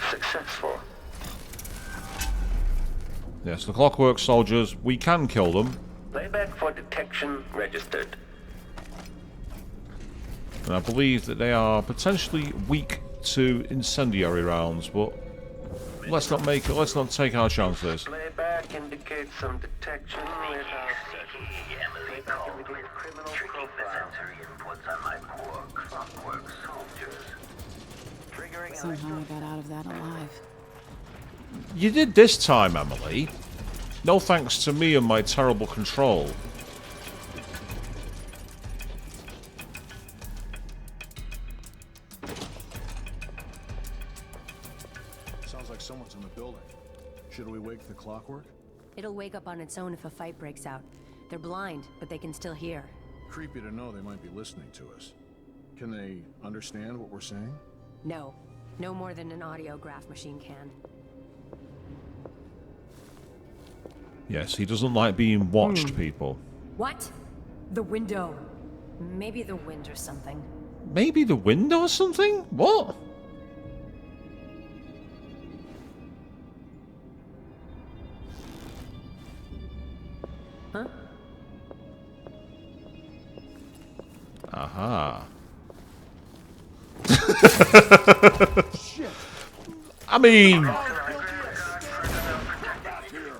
successful. Yes, the clockwork soldiers, we can kill them. Playback for detection registered. And I believe that they are potentially weak to incendiary rounds, but let's not take our chances. Playback indicates some detection with Emily called criminal sensory inputs on my poor clockwork soldiers. Somehow I got out of that alive. You did this time, Emily. No thanks to me and my terrible control. Sounds like someone's in the building. Should we wake the clockwork? It'll wake up on its own if a fight breaks out. They're blind, but they can still hear. Creepy to know they might be listening to us. Can they understand what we're saying? No. No more than an audiograph machine can. Yes, he doesn't like being watched, people. What? The window. Maybe the wind or something. Maybe the window or something? What? Huh? Aha. I mean,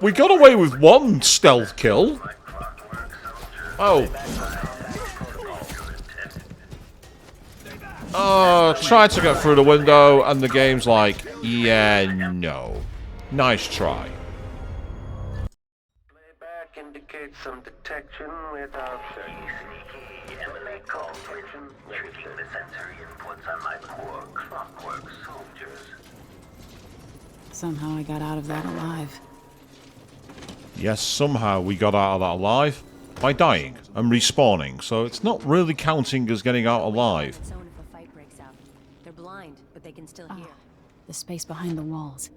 we got away with one stealth kill. Oh. Tried to get through the window, and the game's like, yeah, no. Nice try. Playback indicates some detection without sneaky Emily called tricking the sensory inputs on my poor clockwork soldiers. Somehow I got out of that alive. Yes, somehow we got out of that alive by dying and respawning, so it's not really counting as getting out alive. If a fight breaks out. They're blind, but they can still hear. The space behind the walls.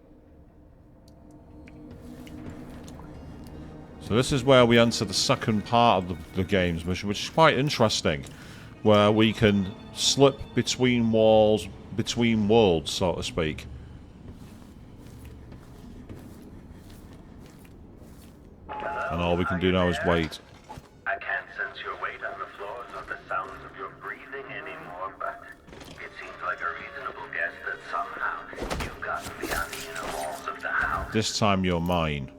So this is where we enter the second part of the game's mission, which is quite interesting, where we can slip between walls, between worlds, so to speak. And all we can do now is wait. I can't sense your weight on the floors or the sounds of your breathing anymore, but it seems like a reasonable guess that somehow you've gotten beyond the inner walls of the house. This time you're mine.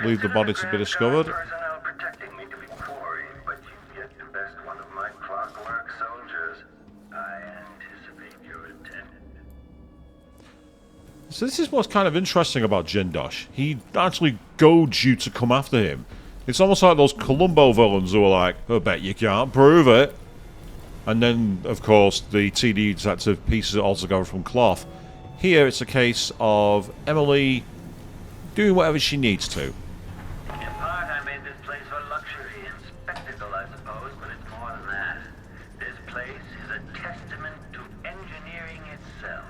Leave the body to be discovered. Personnel protecting me to be boring, but you've yet to best one of my clockwork soldiers. I anticipate your attendance. So this is what's kind of interesting about Jindosh. He actually goads you to come after him. It's almost like those Columbo villains who are like, I bet you can't prove it. And then, of course, the TD detective pieces it all together from cloth. Here it's a case of Emily doing whatever she needs to. In part, I made this place for luxury and spectacle, I suppose, but it's more than that. This place is a testament to engineering itself.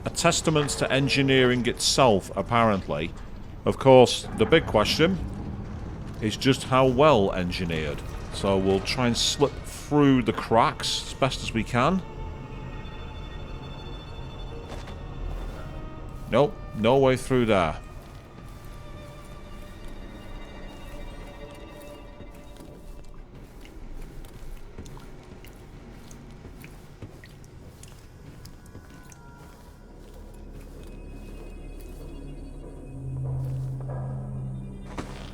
A testament to engineering itself, apparently. Of course, the big question is just how well engineered. So we'll try and slip through the cracks as best as we can. Nope, no way through there.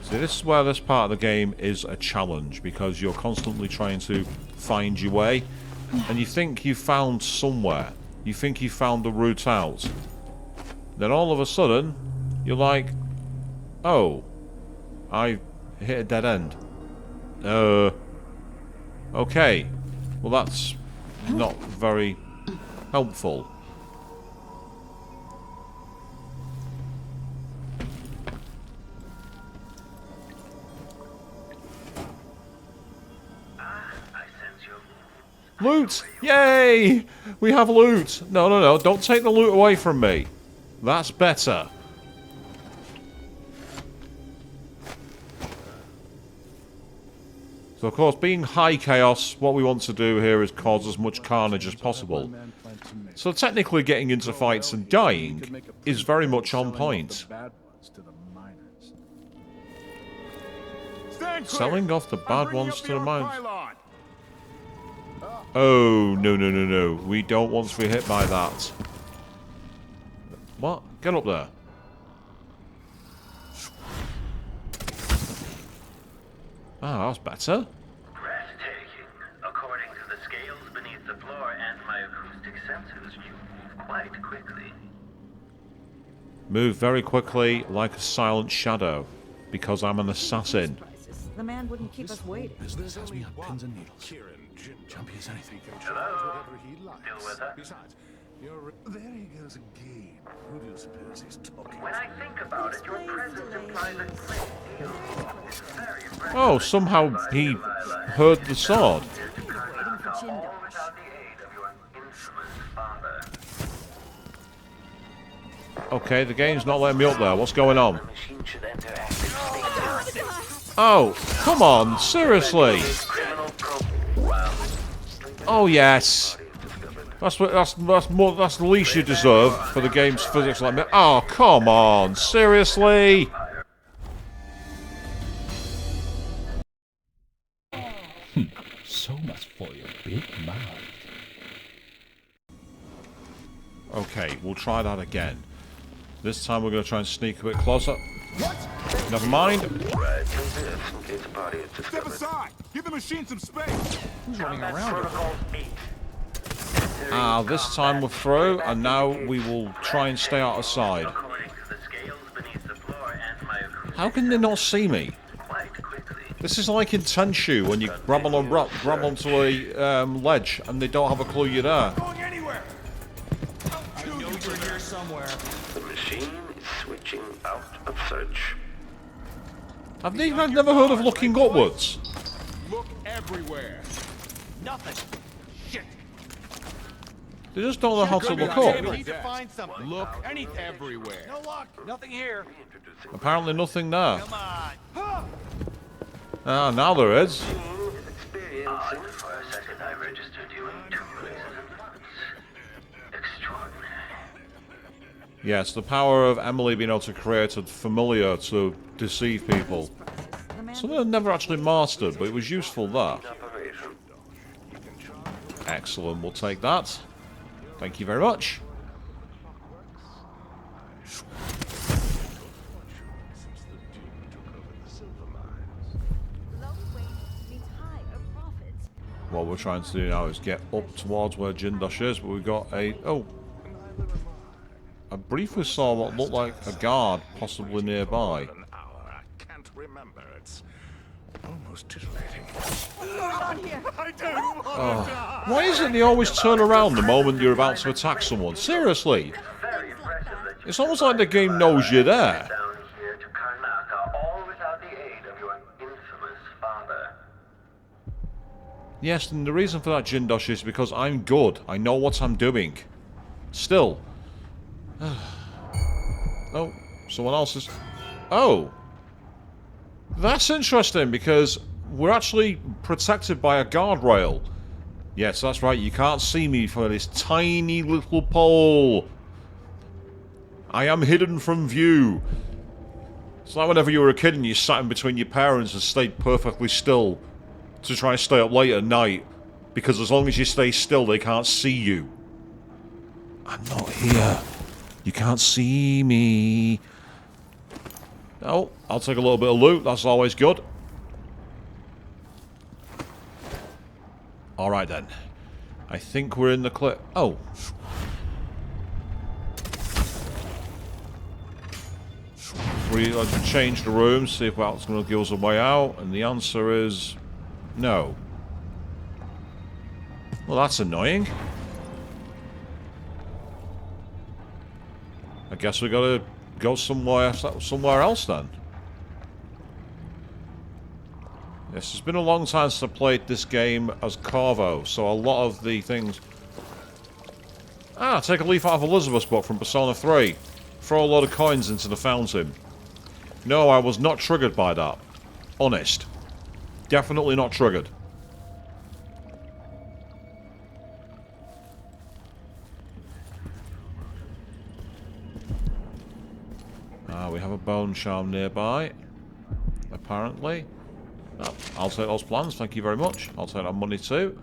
See, this is where this part of the game is a challenge, because you're constantly trying to find your way, and you think you found somewhere. You think you found the route out. Then all of a sudden, you're like, oh, I hit a dead end. Okay. Well, that's not very helpful. Loot! Yay! We have loot! No, no, no, don't take the loot away from me. That's better. So, of course, being high chaos, what we want to do here is cause as much carnage as possible. So, technically, getting into fights and dying is very much on point. Selling off the bad ones to the miners. Oh, no, no, no, no. We don't want to be hit by that. What? Get up there. Ah, that's better. Breathtaking. According to the scales beneath the floor and my acoustic sensors, you move quite quickly. Move very quickly like a silent shadow, because I'm an assassin. The man wouldn't keep us waiting. Business has me on pins and needles. Jumpy as anything. Hello? Still with us? Besides, there he goes again. Who do you suppose he's talking When I think about it, your presence implies a great deal. It's very impressive. Oh, somehow he heard the sword. Okay, the game's not letting me up there. What's going on? Oh, come on, seriously. Oh yes. That's the least you deserve for the game's physics like me. Oh, come on, seriously. So much for your big mouth. Okay, we'll try that again. This time we're going to try and sneak a bit closer. What? Never mind. Step aside! Give the machine some space! Who's running around? Ah, this time we're through, and now we will try and stay out of sight. How can they not see me? This is like in Tenshu when you grab onto a ledge and they don't have a clue you're there. Going anywhere! I know you're here somewhere. The machine is switching out of search. I've never heard of looking upwards. Look everywhere. Nothing. Shit. They just don't know how to look We up. need to find something. Look, anything everywhere. No luck. Nothing here. Apparently nothing there. Come on. Ah, now there is. Experiencing for a second I registered you in 2 places at once. Extraordinary. Yes, the power of Emily being able to create a familiar to deceive people. Something I've never actually mastered, but it was useful there. Excellent, we'll take that. Thank you very much. What we're trying to do now is get up towards where Jindosh is, but we've got a... Oh! I briefly saw what looked like a guard possibly nearby. I can't remember. It's almost titillating. Oh. Why is it they always turn around the moment you're about to attack someone? Seriously! It's almost like the game knows you're there. Down here to Karnaca, all without the aid of your infamous father. Yes, and the reason for that, Jindosh, is because I'm good. I know what I'm doing. Still. Oh, someone else is... Oh! That's interesting, because we're actually protected by a guardrail. Yes, that's right, you can't see me for this tiny little pole. I am hidden from view. It's like whenever you were a kid and you sat in between your parents and stayed perfectly still to try and stay up late at night, because as long as you stay still, they can't see you. I'm not here. You can't see me. Oh, I'll take a little bit of loot. That's always good. Alright then. I think we're in the clear. Oh. We change the room, see if that's going to give us a way out. And the answer is... no. Well, that's annoying. I guess we gotta go somewhere else then. Yes, it's been a long time since I played this game as Corvo, so a lot of the things... Ah, take a leaf out of Elizabeth's book from Persona 3. Throw a lot of coins into the fountain. No, I was not triggered by that. Honest. Definitely not triggered. We have a bone charm nearby, apparently. Oh, I'll take those plans, thank you very much. I'll take that money too.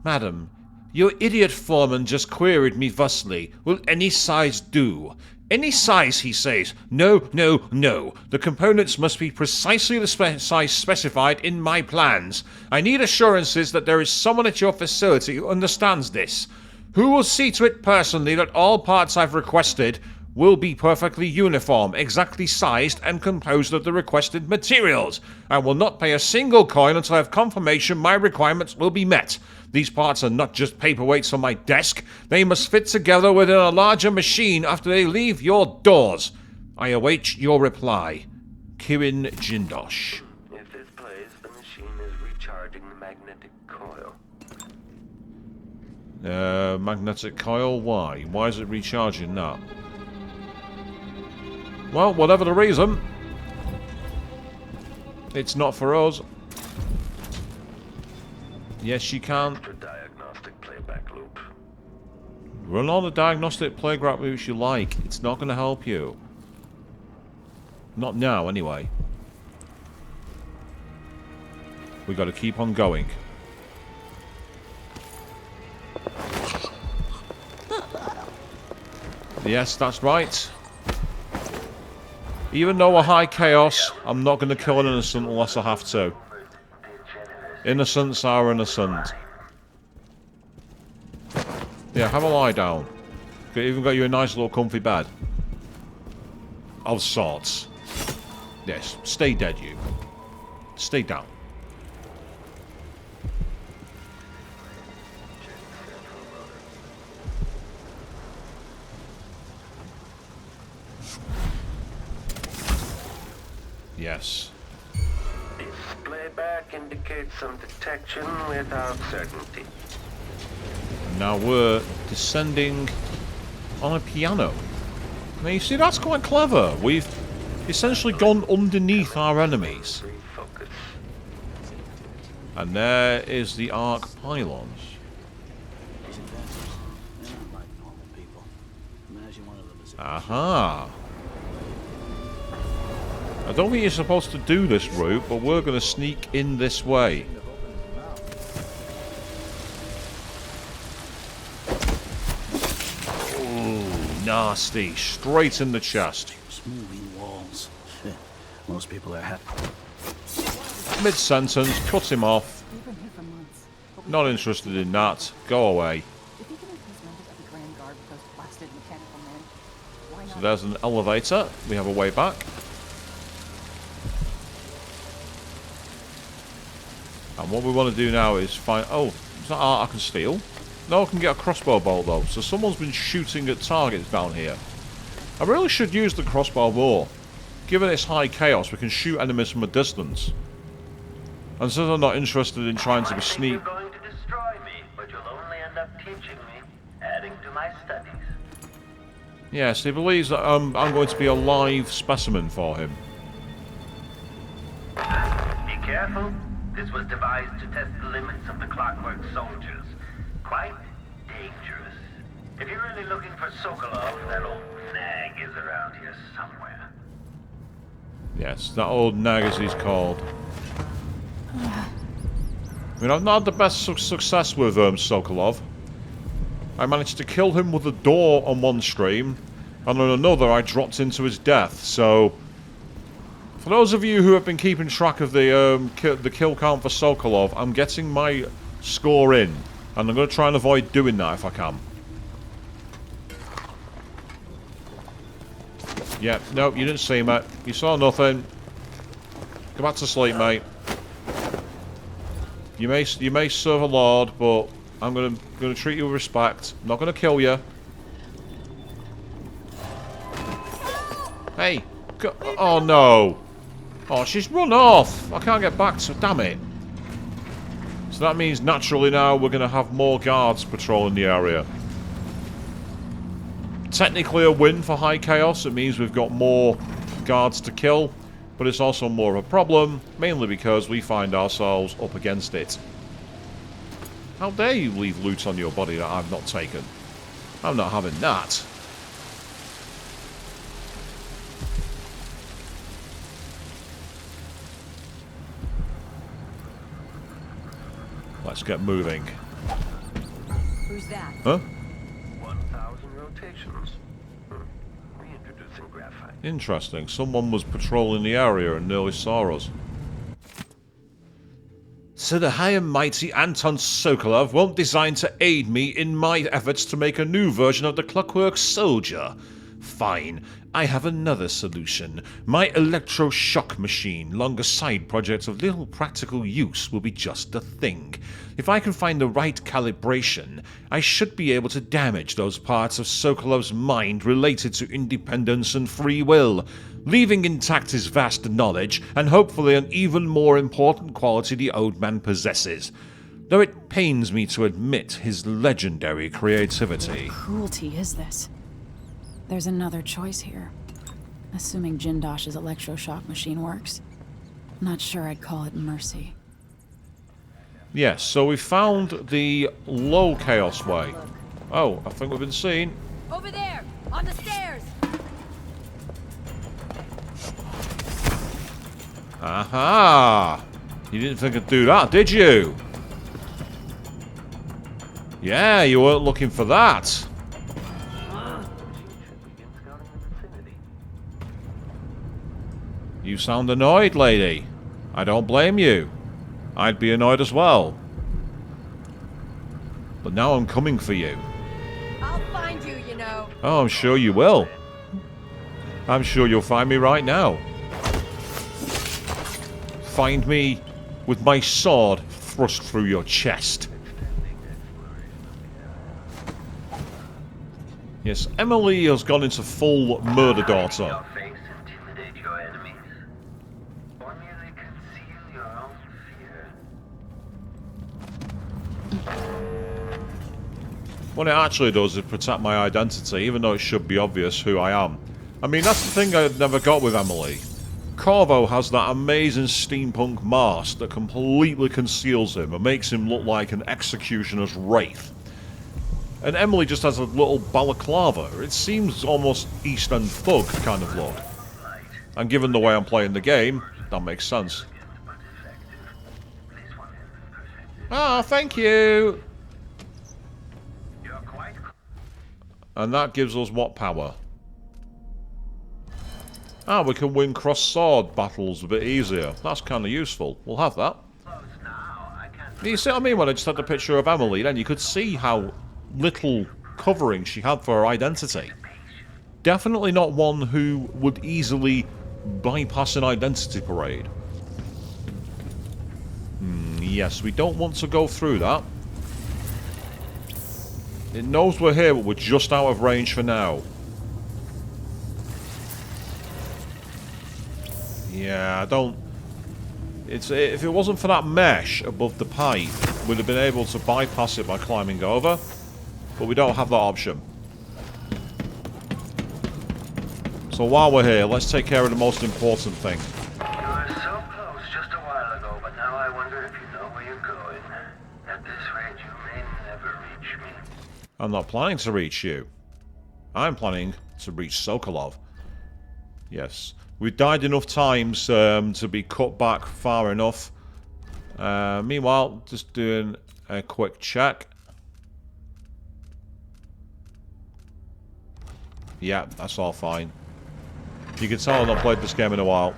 Madam, your idiot foreman just queried me thusly. Will any size do? Any size, he says. No, no, no. The components must be precisely the size specified in my plans. I need assurances that there is someone at your facility who understands this. Who will see to it personally that all parts I've requested will be perfectly uniform, exactly sized, and composed of the requested materials. I will not pay a single coin until I have confirmation my requirements will be met. These parts are not just paperweights on my desk. They must fit together within a larger machine after they leave your doors. I await your reply. Kirin Jindosh. If this plays, the machine is recharging the magnetic coil. Magnetic coil? Why? Why is it recharging that? Well, whatever the reason, it's not for us. Yes, you can. Diagnostic playback loop. Run all the diagnostic playback loops you like. It's not going to help you. Not now, anyway. We got to keep on going. Yes, that's right. Even though we're high chaos, I'm not going to kill an innocent unless I have to. Innocents are innocent. Yeah, have a lie down. Even got you a nice little comfy bed. Of sorts. Yes, stay dead, you. Stay down. Yes. playback indicates some detection without certainty. Now we're descending on a piano. Now you see, that's quite clever. We've essentially gone underneath our enemies. And there is the arc pylons. Aha! I don't think you're supposed to do this route, but we're going to sneak in this way. Ooh, nasty. Straight in the chest. Smoothing walls. Most people are happy. Mid-sentence, cut him off. Not interested in that. Go away. So there's an elevator. We have a way back. And what we want to do now is find... Oh, is that art I can steal? No, I can get a crossbow bolt though. So someone's been shooting at targets down here. I really should use the crossbow more. Given its high chaos, we can shoot enemies from a distance. And since I'm not interested in trying to be sneak... You're going to destroy me, but you'll only end up teaching me, adding to my studies. Yes, he believes that I'm going to be a live specimen for him. Be careful. This was devised to test the limits of the Clockwork Soldiers. Quite dangerous. If you're really looking for Sokolov, that old nag is around here somewhere. Yes, that old nag as he's called. I mean, I've not had the best success with Sokolov. I managed to kill him with a door on one stream, and on another I dropped into his death, so... For those of you who have been keeping track of the kill count for Sokolov, I'm getting my score in, and I'm going to try and avoid doing that if I can. Yeah, nope, you didn't see me. You saw nothing. Go back to sleep, mate. You may serve a lord, but I'm gonna treat you with respect. I'm not gonna kill you. Hey, oh no! Oh, she's run off. I can't get back to. Damn it! So that means naturally now we're gonna have more guards patrolling the area. Technically a win for High Chaos. It means we've got more guards to kill. But it's also more of a problem, mainly because we find ourselves up against it. How dare you leave loot on your body that I've not taken? I'm not having that. Let's get moving. Who's that? Huh? 1,000 rotations. Reintroducing graphite. Interesting. Someone was patrolling the area and nearly saw us. So the high and mighty Anton Sokolov won't design to aid me in my efforts to make a new version of the Clockwork Soldier. Fine, I have another solution. My electroshock machine, long a side project of little practical use, will be just the thing. If I can find the right calibration, I should be able to damage those parts of Sokolov's mind related to independence and free will, leaving intact his vast knowledge and hopefully an even more important quality the old man possesses. Though it pains me to admit his legendary creativity. What cruelty is this? There's another choice here. Assuming Jindosh's electroshock machine works. Not sure I'd call it mercy. Yes, so we found the low chaos way. Oh, I think we've been seen. Over there! On the stairs! Aha! You didn't think I'd do that, did you? Yeah, you weren't looking for that. You sound annoyed, lady. I don't blame you. I'd be annoyed as well. But now I'm coming for you. I'll find you, you know. Oh, I'm sure you will. I'm sure you'll find me right now. Find me with my sword thrust through your chest. Yes, Emily has gone into full murder daughter. Intimidate your enemies, or merely conceal your own What it actually does is protect my identity, even though it should be obvious who I am. I mean, that's the thing I've never got with Emily. Corvo has that amazing steampunk mask that completely conceals him and makes him look like an executioner's wraith. And Emily just has a little balaclava. It seems almost East End thug kind of look. And given the way I'm playing the game, that makes sense. Ah, thank you! And that gives us what power? Ah, we can win cross-sword battles a bit easier. That's kind of useful. We'll have that. You see what I mean when I just had the picture of Emily, then you could see how little covering she had for her identity. Definitely not one who would easily bypass an identity parade. Yes, we don't want to go through that. It knows we're here, but we're just out of range for now. Yeah, I don't... if it wasn't for that mesh above the pipe, we'd have been able to bypass it by climbing over. But we don't have that option. So while we're here, let's take care of the most important thing. You were so close just a while ago, but now I wonder if you know where you're going. At this rate, you may never reach me. I'm not planning to reach you. I'm planning to reach Sokolov. Yes. We've died enough times to be cut back far enough. Meanwhile, just doing a quick check. Yeah, that's all fine. You can tell I've not played this game in a while.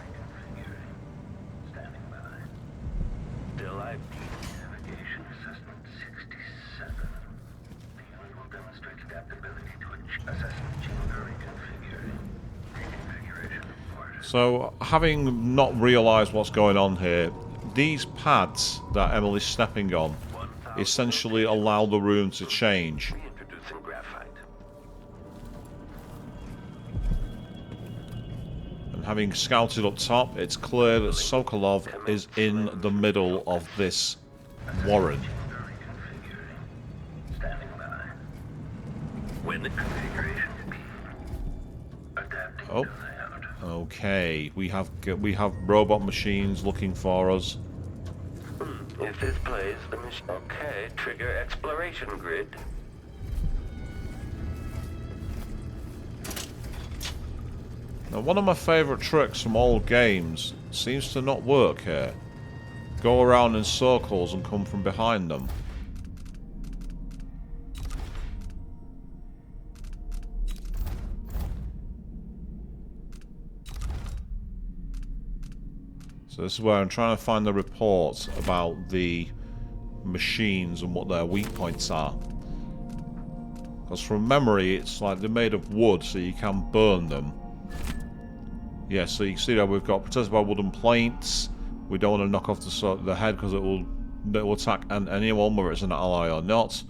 So, having not realised what's going on here, these pads that Emily's stepping on essentially allow the room to change. And having scouted up top, it's clear that Sokolov is in the middle of this warren. Oh. Okay, we have robot machines looking for us. If this plays the machine, okay, trigger exploration grid. Now, one of my favourite tricks from old games seems to not work here. Go around in circles and come from behind them. So this is where I'm trying to find the reports about the machines and what their weak points are. Because from memory, it's like they're made of wood, so you can burn them. Yeah, so you can see that we've got protected by wooden plates. We don't want to knock off the head because it will attack anyone, whether it's an ally or not.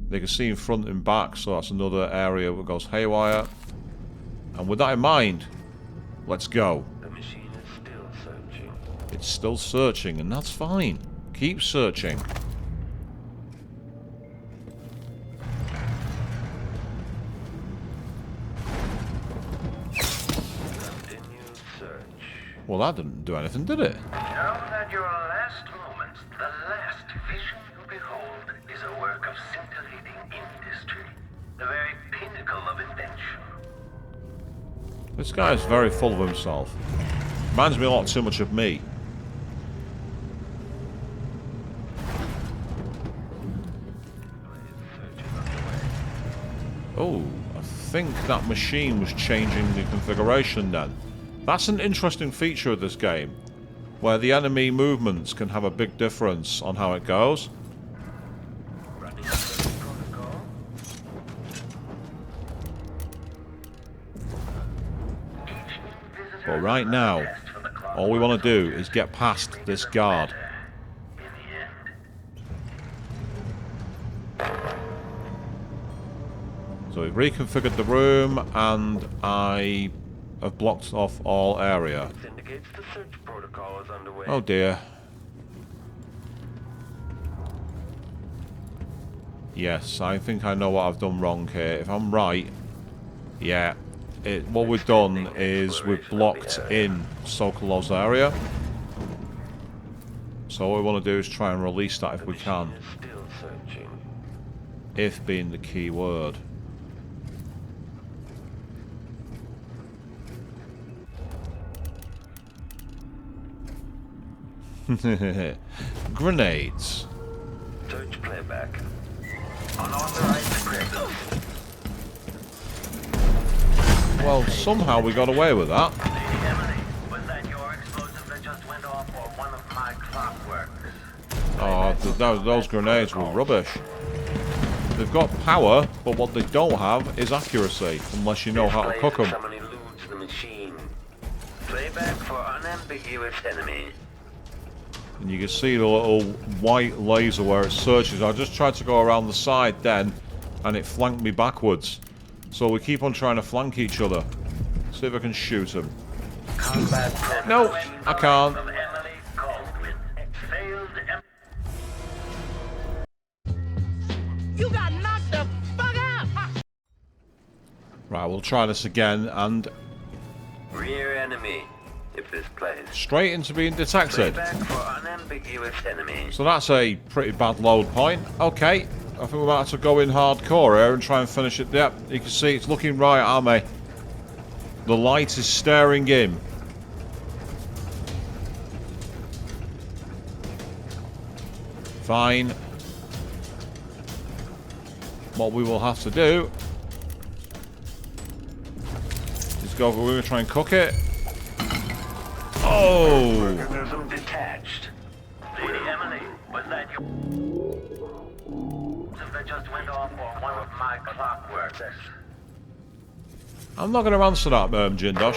They can see in front and back, so that's another area that goes haywire. And with that in mind, let's go. It's still searching, and that's fine. Keep searching. Well, that didn't do anything, did it? Now that your last moment, the last vision you behold is a work of scintillating industry, the very pinnacle of invention. This guy is very full of himself. Reminds me a lot too much of me. Oh, I think that machine was changing the configuration then. That's an interesting feature of this game, where the enemy movements can have a big difference on how it goes. But right now, all we want to do is get past this guard. So we've reconfigured the room, and I have blocked off all area. Oh dear. Yes, I think I know what I've done wrong here. If I'm right, yeah. What we've done is we've blocked in Sokolov's area. So what we want to do is try and release that if we can. If being the key word. Grenades. Search playback. Unauthorized presence. Well, somehow we got away with that. Emily, was that your explosive that just went off or one of my clockworks? Oh, those grenades were rubbish. They've got power, but what they don't have is accuracy, unless you know how to cook them. Someone eludes the machine. Playback for unambiguous enemy. And you can see the little white laser where it searches. I just tried to go around the side then, and it flanked me backwards. So we keep on trying to flank each other. See if I can shoot him. No, I can't. You got knocked the fuck out! Right, we'll try this again, and Rear enemy. If this plays. Straight into being detected. Playback for unambiguous enemy. So that's a pretty bad load point. Okay, I think we might have to go in hardcore here and try and finish it. Yep, you can see it's looking right at me. The light is staring in. Fine. What we will have to do is go. We're going to try and cook it. Oh! Detached. Lady Emily, was that your... that just went off or one of my clockworks? I'm not going to answer that, Jindosh.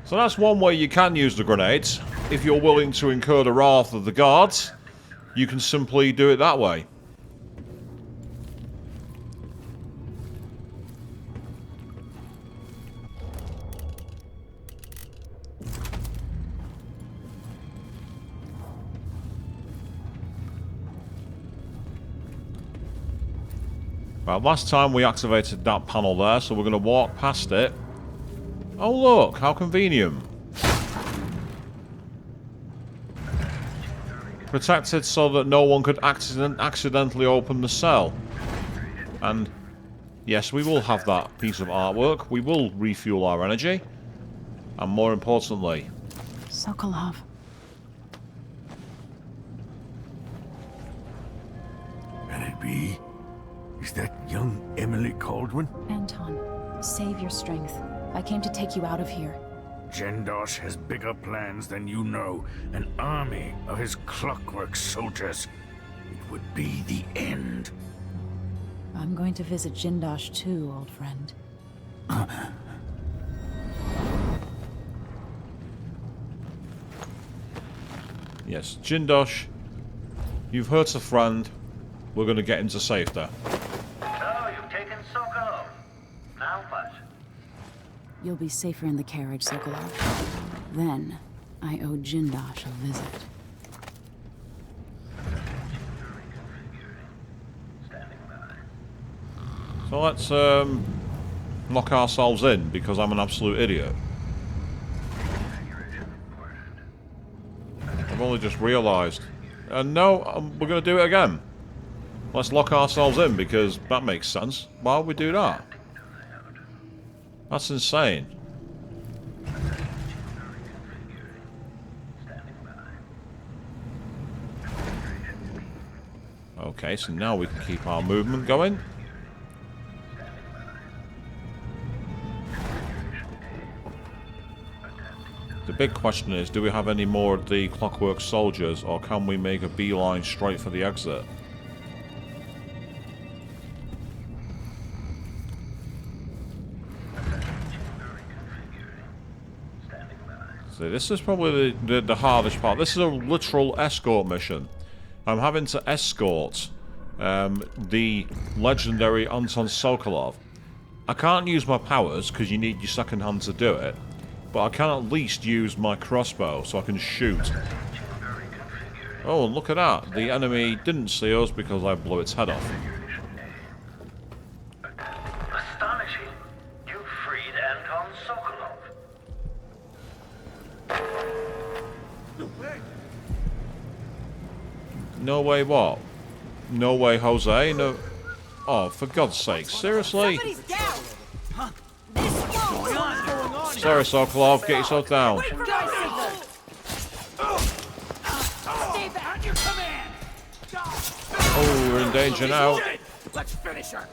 So that's one way you can use the grenades. If you're willing to incur the wrath of the guards, you can simply do it that way. Well, last time we activated that panel there, so we're going to walk past it. Oh look, how convenient. Protected so that no one could accidentally open the cell. And yes, we will have that piece of artwork. We will refuel our energy. And more importantly... Sokolov. Can it be? Is that young Emily Caldwin? Anton, save your strength. I came to take you out of here. Jindosh has bigger plans than you know. An army of his clockwork soldiers. It would be the end. I'm going to visit Jindosh too, old friend. Yes, Jindosh, you've hurt a friend. We're going to get into safety. So, you've taken Sokolov. Now what? You'll be safer in the carriage, Sokolov. Then, I owe Jindosh a visit. So let's lock ourselves in, because I'm an absolute idiot. I've only just realised. No, we're going to do it again. Let's lock ourselves in, because that makes sense. Why would we do that? That's insane. Okay, so now we can keep our movement going. The big question is, do we have any more of the clockwork soldiers, or can we make a beeline straight for the exit? See, this is probably the hardest part. This is a literal escort mission. I'm having to escort the legendary Anton Sokolov. I can't use my powers, because you need your second hand to do it. But I can at least use my crossbow, so I can shoot. Oh, and look at that. The enemy didn't see us because I blew its head off. Astonishing. You freed Anton Sokolov. No way what? No way, Jose. No. Oh, for God's sake. Seriously? Sorry, Sokolov. Get yourself down. Oh, we're in danger now. Let's finish her.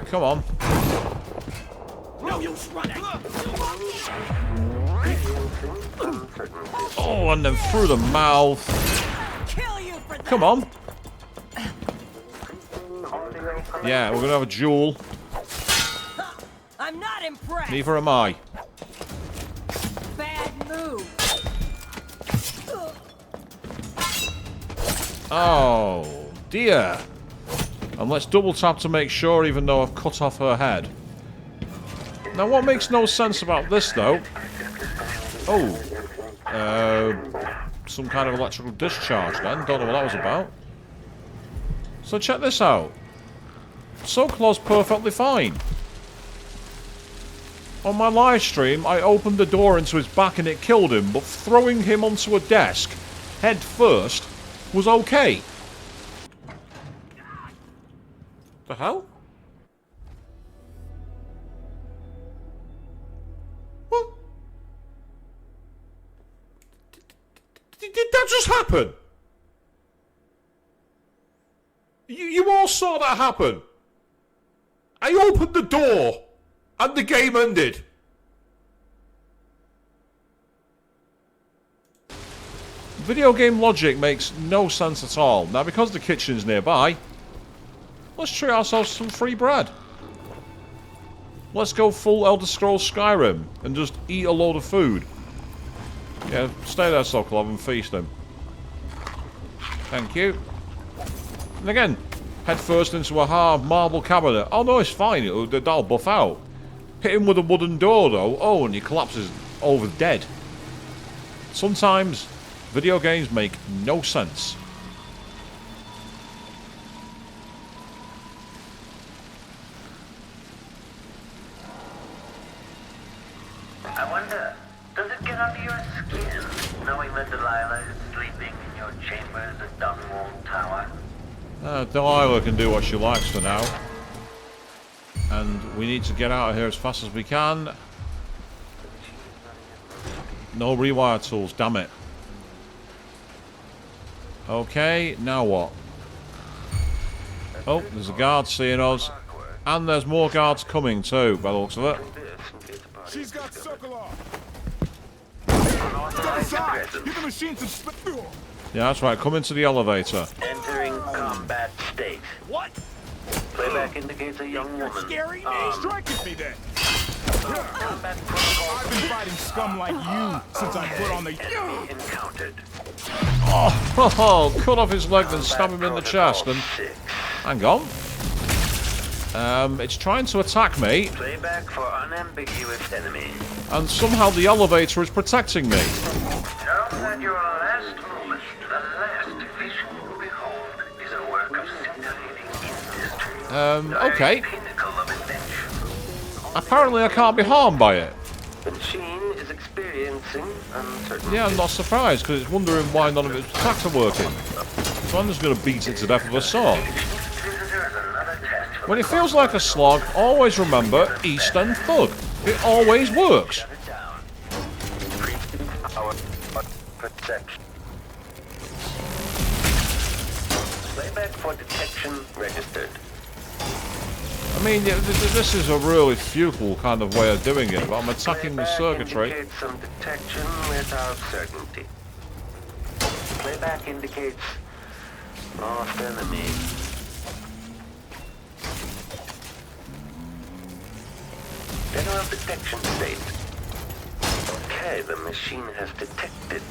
Come on. No use running. Oh, and then through the mouth. Come on. Yeah, we're gonna have a duel. I'm not impressed. Neither am I. Bad move. Oh, dear. And let's double tap to make sure, even though I've cut off her head. Now, what makes no sense about this, though... Oh. Some kind of electrical discharge, then. Don't know what that was about. So check this out. Sokolov's perfectly fine. On my live stream, I opened the door into his back and it killed him, but throwing him onto a desk, head first, was okay. The hell? What? Did that just happen? You all saw that happen. I opened the door and the game ended. Video game logic makes no sense at all. Now, because the kitchen's nearby, let's treat ourselves to some free bread. Let's go full Elder Scrolls Skyrim and just eat a load of food. Yeah, stay there, Sokolov, and feast him. Thank you. And again, head first into a hard marble cabinet. Oh no, it's fine. That'll buff out. Hit him with a wooden door, though. Oh, and he collapses over dead. Sometimes video games make no sense. I wonder, does it get under your skin, knowing that Delilah is sleeping in your chambers at Dunwall Tower? Delilah can do what she likes for now. And we need to get out of here as fast as we can. No rewire tools, damn it. Okay, now what? Oh, there's a guard seeing us. And there's more guards coming too, by the looks of it. She's got Sokolov. Step aside. Give the machine some space. Yeah, that's right. Come into the elevator. Entering combat state. What? Playback indicates a young woman. Scary name. Strike at me then. I've been fighting scum like you since I put on the enemy encountered. Oh, cut off his leg and stab him in the chest. And hang on. It's trying to attack me. Playback for unambiguous enemy. And somehow the elevator is protecting me. Now that your last moment, the last vision you behold is a work of scintillating industry. Okay. Pinnacle of invention. Apparently I can't be harmed by it. The machine is experiencing uncertainty. Yeah, I'm not surprised, because it's wondering why none of its attacks are working. So I'm just going to beat it to death with a sword. When it feels like a slog, always remember East End Thug. It always works. Playback for detection registered. I mean, this is a really futile kind of way of doing it, but I'm attacking the circuitry. Playback indicates some detection without certainty. Playback indicates lost enemy. General detection state. Okay, the machine has detected.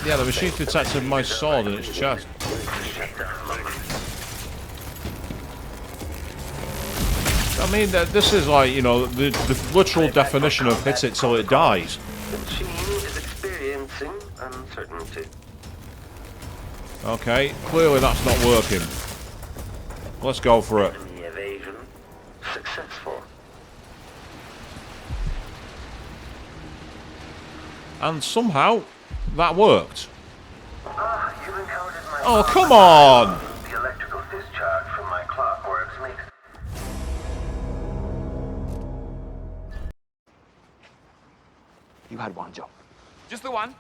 Yeah, the machine detected my sword in its chest. I mean, this is like, you know, the literal definition of hit it till it dies. The machine is experiencing uncertainty. Okay, clearly that's not working. Let's go for it. Enemy evasion successful. And somehow, that worked. You've encountered my Oh, come on! The electrical discharge from my clockworks makes... You had one job. Just the one?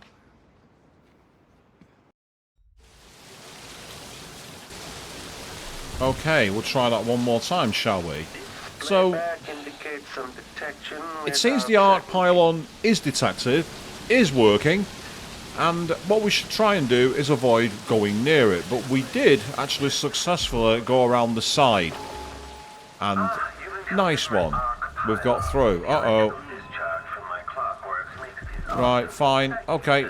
Okay, we'll try that one more time, shall we? So, it seems the arc pylon is detected, is working, and what we should try and do is avoid going near it. But we did actually successfully go around the side. And, nice one. We've got through. Uh-oh. Right, fine. Okay.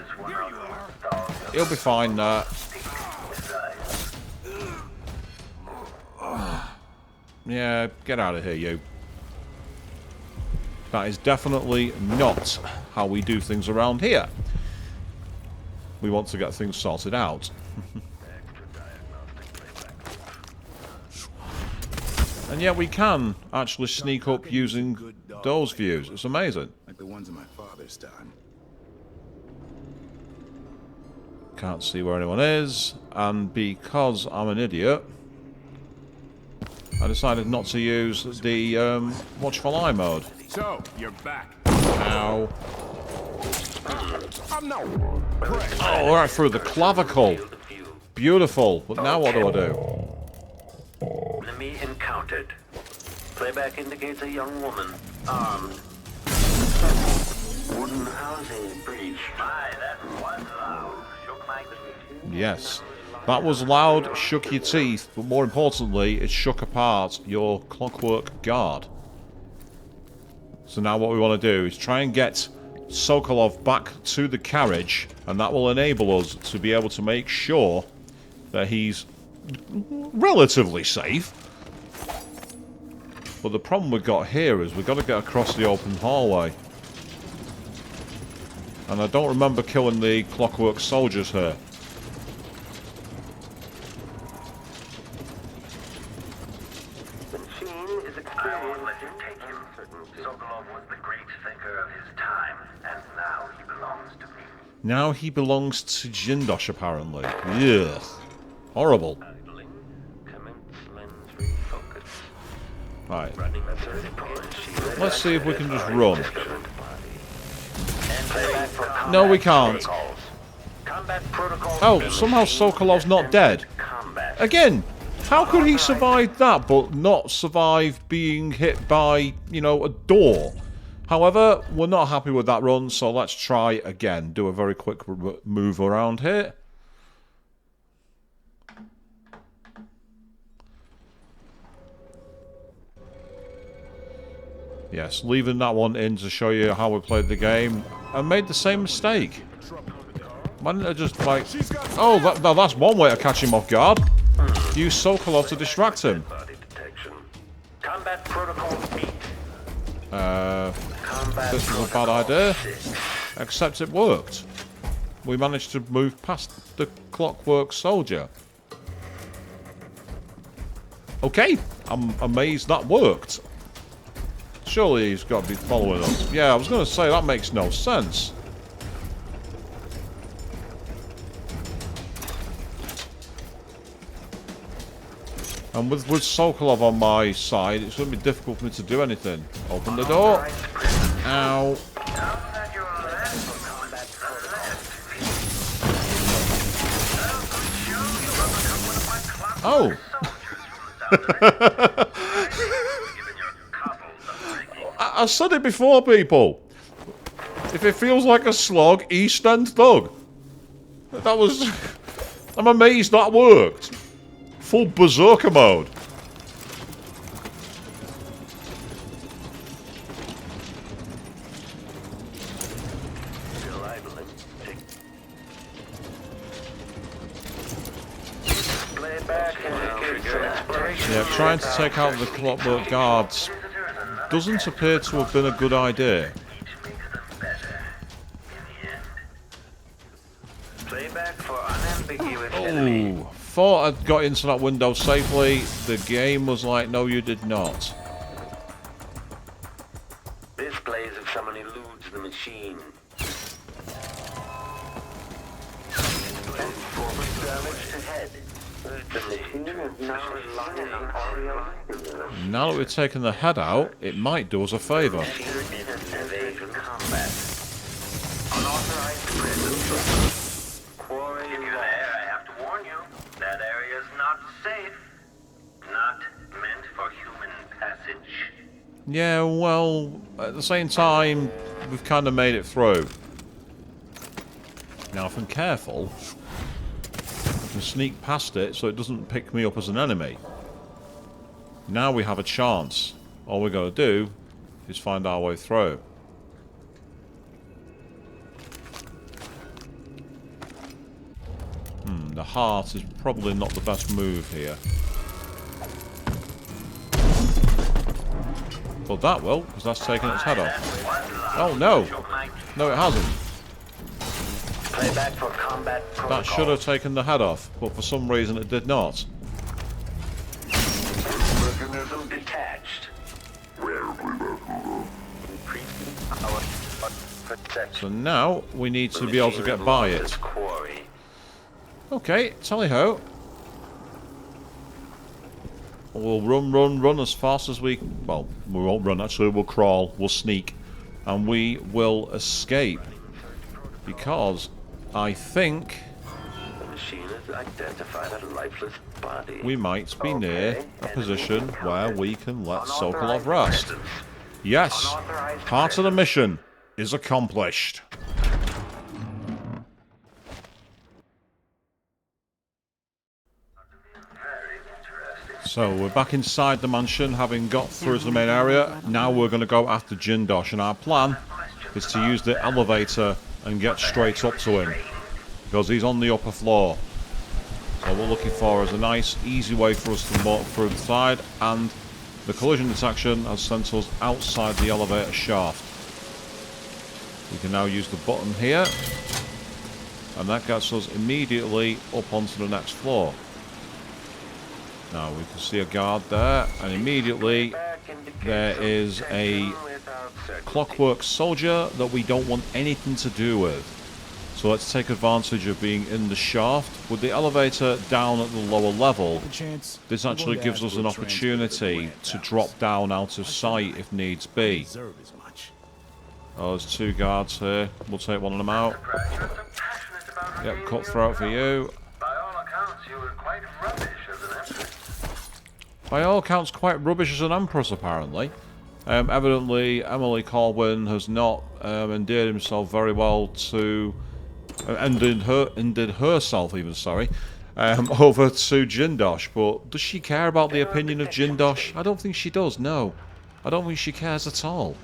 He'll be fine there. Yeah, get out of here, you. That is definitely not how we do things around here. We want to get things sorted out. And yet we can actually sneak up using those views. It's amazing. Like the ones in my father's time. Can't see where anyone is. And because I'm an idiot, I decided not to use the watchful eye mode. So, you're back. Ow. Oh, right through the clavicle. Beautiful. But now what do I do? Enemy encountered. Playback indicates a young woman, armed. Wooden housing breach. Aye, that was loud. Shook my... Yes. That was loud, shook your teeth, but more importantly, it shook apart your clockwork guard. So now what we want to do is try and get Sokolov back to the carriage, and that will enable us to be able to make sure that he's relatively safe. But the problem we've got here is we've got to get across the open hallway. And I don't remember killing the clockwork soldiers here. Now he belongs to Jindosh, apparently. Ugh. Horrible. Right. Let's see if we can just run. No, we can't. Oh, somehow Sokolov's not dead. Again, how could he survive that, but not survive being hit by, you know, a door? However, we're not happy with that run, so let's try again. Do a very quick move around here. Yes, leaving that one in to show you how we played the game. I made the same mistake. Why didn't I just, like... Oh, that's one way to catch him off guard. Use Sokolov to distract him. Combat protocol meet. This was a bad idea, except it worked. We managed to move past the clockwork soldier. Okay, I'm amazed that worked. Surely he's got to be following us. Yeah, I was going to say, that makes no sense. And with Sokolov on my side, it's going to be difficult for me to do anything. Open the door. Ow. Oh. I said it before, people. If it feels like a slog, East End thug. That was... I'm amazed that worked. Full berserker mode. Yeah, trying to take out the clockwork guards doesn't appear to have been a good idea. Oh, thought I'd got into that window safely. The game was like, no, you did not. This plays if someone eludes the machine. Now that we've taken the head out, it might do us a favour. That area is not safe. Not meant for human passage. Yeah, well, at the same time, we've kind of made it through. Now, if I'm careful, I can sneak past it so it doesn't pick me up as an enemy. Now we have a chance. All we got to do is find our way through. The heart is probably not the best move here. But that will, because that's taking its head off. Oh no! No, it hasn't. That should have taken the head off, but for some reason it did not. Mechanism detached. So now we need to be able to get by it. Okay, tally-ho. We'll run as fast as we... Well, we won't run actually, we'll crawl, we'll sneak. And we will escape. Because I think... The machine has identified a lifeless body. We might be near a position where we can let Sokolov rest. Yes, part of the mission is accomplished. So we're back inside the mansion, having got through to the main area. Now we're going to go after Jindosh, and our plan is to use the elevator and get straight up to him, because he's on the upper floor. So what we're looking for is a nice, easy way for us to walk through the side, and the collision detection has sent us outside the elevator shaft. We can now use the button here, and that gets us immediately up onto the next floor. Now we can see a guard there, and immediately there is a clockwork soldier that we don't want anything to do with. So let's take advantage of being in the shaft. With the elevator down at the lower level, this actually gives us an opportunity to drop down out of sight if needs be. Oh, there's two guards here. We'll take one of them out. Yep, cutthroat for you. By all accounts, quite rubbish as an empress, apparently. Evidently, Emily Corwin has not endeared himself very well to... endeared herself, even, sorry, over to Jindosh. But does she care about the opinion of Jindosh? I don't think she does, no. I don't think she cares at all.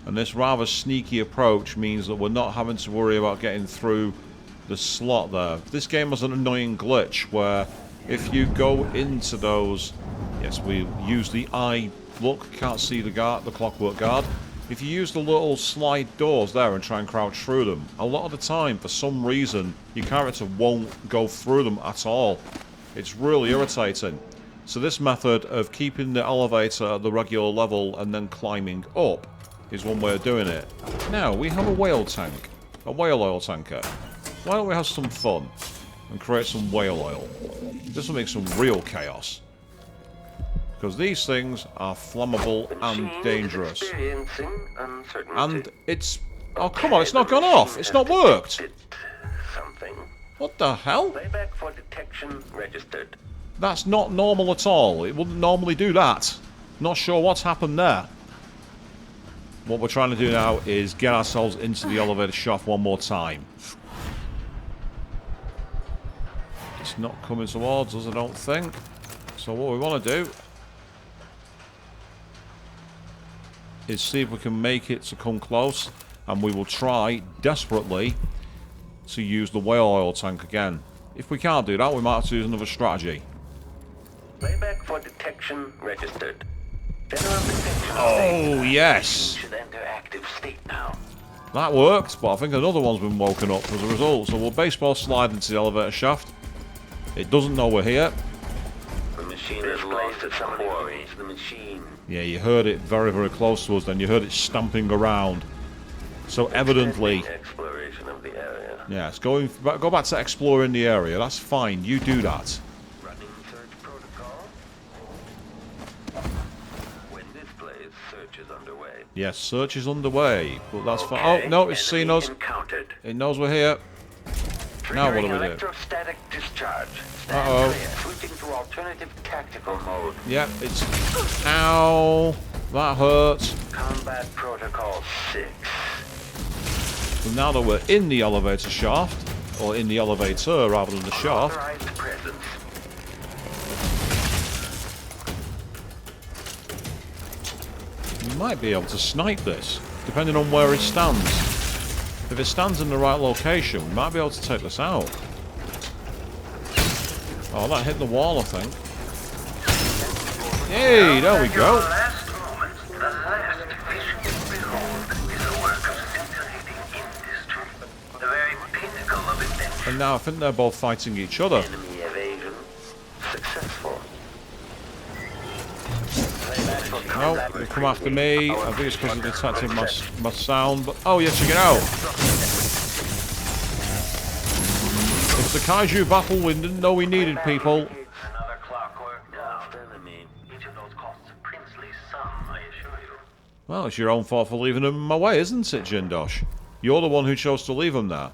And this rather sneaky approach means that we're not having to worry about getting through the slot there. This game has an annoying glitch where if you go into those... Yes, we use the eye look, can't see the clockwork guard. If you use the little slide doors there and try and crouch through them, a lot of the time, for some reason, your character won't go through them at all. It's really irritating. So this method of keeping the elevator at the regular level and then climbing up is one way of doing it. Now, we have a whale tank. A whale oil tanker. Why don't we have some fun and create some whale oil? This will make some real chaos. Because these things are flammable and dangerous. And it's... Oh, come on, it's not gone off. It's not worked. What the hell? That's not normal at all. It wouldn't normally do that. Not sure what's happened there. What we're trying to do now is get ourselves into the elevator shaft one more time. It's not coming towards us, I don't think. So what we want to do is see if we can make it to come close, and we will try desperately to use the whale oil tank again. If we can't do that, we might have to use another strategy. Playback for detection registered. Oh, yes. Should enter active state now. That worked, but I think another one's been woken up as a result. So we'll baseball slide into the elevator shaft. It doesn't know we're here. The machine is lost its quarry. The machine. Yeah, you heard it very, very close to us. Then you heard it stamping around. So evidently, Exploration of the area. yes, go back to exploring the area. That's fine. You do that. Running search protocol. When this plays, search is underway. Yes, search is underway. But that's fine. Oh no, it's seen us. Encountered. It knows we're here. Now what do we do? Electrostatic discharge. Uh-oh. Switching to alternative tactical mode. Yep, it's... Ow! That hurts. Combat protocol 6. So now that we're in the elevator shaft, or in the elevator rather than the shaft, Authorized presence. you might be able to snipe this, depending on where it stands. If it stands in the right location, we might be able to take this out. Oh, that hit the wall, I think. Hey, there we go. And now I think they're both fighting each other. Enemy evasion successful. No, they come after me. I think it's because they detected my sound. But oh yeah, check it out. It's the kaiju battle we didn't know we needed, people. Another clockwork daft enemy. Each of those costs a princely sum, I assure you. Well, it's your own fault for leaving them in my way, isn't it, Jindosh? You're the one who chose to leave them there.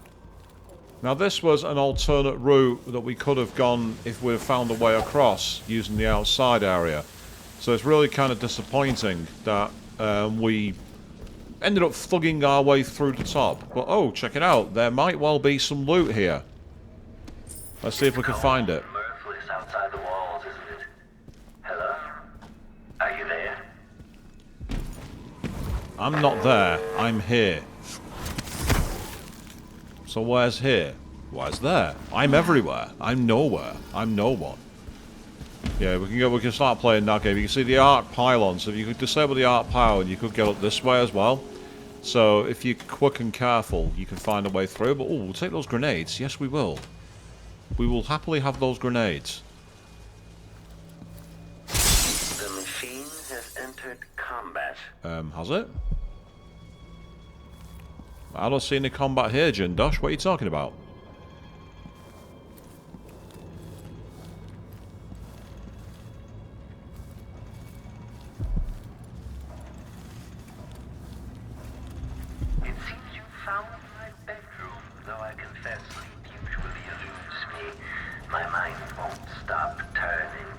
Now this was an alternate route that we could have gone if we'd found a way across using the outside area. So it's really kind of disappointing that we ended up thugging our way through the top. But oh, check it out. There might well be some loot here. Let's see if we can find it. Mirthless outside the walls, isn't it? Hello? Are you there? I'm not there. I'm here. So where's here? Where's there? I'm everywhere. I'm nowhere. I'm no one. Yeah, we can start playing that game. You can see the arc pylon. So if you could disable the arc pylon, you could get up this way as well. So if you're quick and careful, you can find a way through. But oh, we'll take those grenades. Yes, we will. We will happily have those grenades. The machine has entered combat. Has it? I don't see any combat here, Jindosh. What are you talking about? It seems you found my bedroom, though I confess sleep usually eludes me. My mind won't stop turning.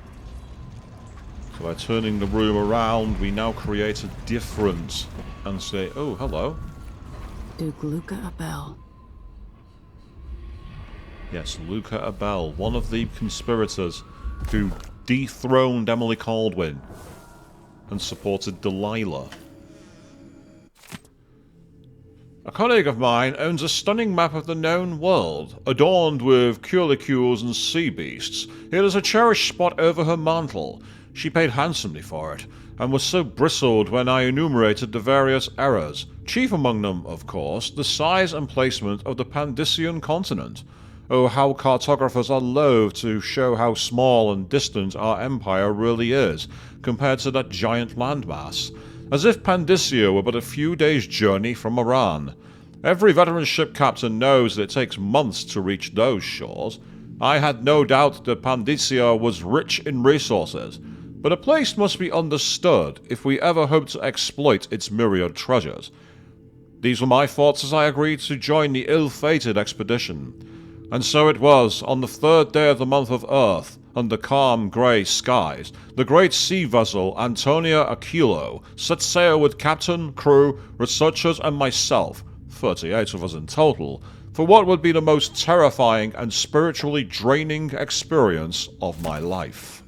So by turning the room around, we now create a difference and say, oh, hello. Duke Luca Abel. Yes, Luca Abel, one of the conspirators who dethroned Emily Caldwin and supported Delilah. A colleague of mine owns a stunning map of the known world, adorned with curlicues and sea beasts. It is a cherished spot over her mantle. She paid handsomely for it, and was so bristled when I enumerated the various errors, chief among them, of course, the size and placement of the Pandician continent. Oh, how cartographers are loath to show how small and distant our empire really is, compared to that giant landmass. As if Pandicia were but a few days' journey from Iran. Every veteran ship captain knows that it takes months to reach those shores. I had no doubt that Pandicia was rich in resources, but a place must be understood if we ever hope to exploit its myriad treasures. These were my thoughts as I agreed to join the ill-fated expedition. And so it was, on the third day of the month of Earth, under calm grey skies, the great sea vessel Antonia Aquilo set sail with captain, crew, researchers and myself, 38 of us in total, for what would be the most terrifying and spiritually draining experience of my life.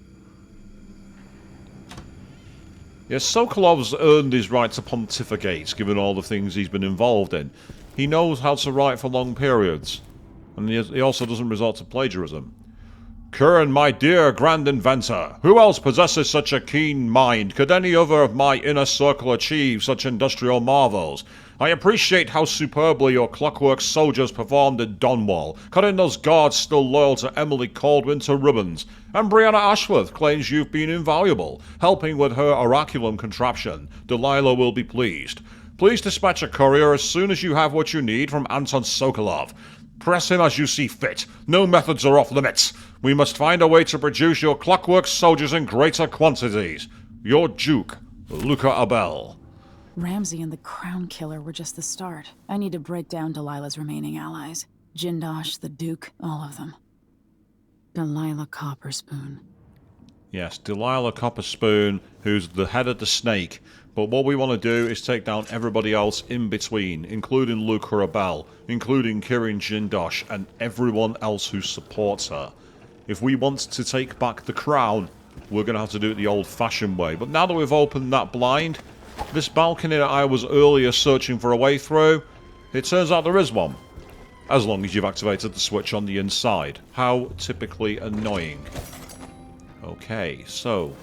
Yes, Sokolov's earned his right to pontificate, given all the things he's been involved in. He knows how to write for long periods, and he also doesn't resort to plagiarism. Curran, my dear grand inventor, who else possesses such a keen mind? Could any other of my inner circle achieve such industrial marvels? I appreciate how superbly your clockwork soldiers performed at Donwall, cutting those guards still loyal to Emily Caldwin to ribbons. And Brianna Ashworth claims you've been invaluable, helping with her oraculum contraption. Delilah will be pleased. Please dispatch a courier as soon as you have what you need from Anton Sokolov. Press him as you see fit. No methods are off limits. We must find a way to produce your clockwork soldiers in greater quantities. Your Duke, Luca Abel. Ramsey and the Crown Killer were just the start. I need to break down Delilah's remaining allies. Jindosh, the Duke, all of them. Delilah Copperspoon. Yes, Delilah Copperspoon, who's the head of the snake. But what we want to do is take down everybody else in between, including Luca Abel, including Kirin Jindosh, and everyone else who supports her. If we want to take back the crown, we're going to have to do it the old-fashioned way. But now that we've opened that blind, this balcony that I was earlier searching for a way through, it turns out there is one. As long as you've activated the switch on the inside. How typically annoying. Okay, so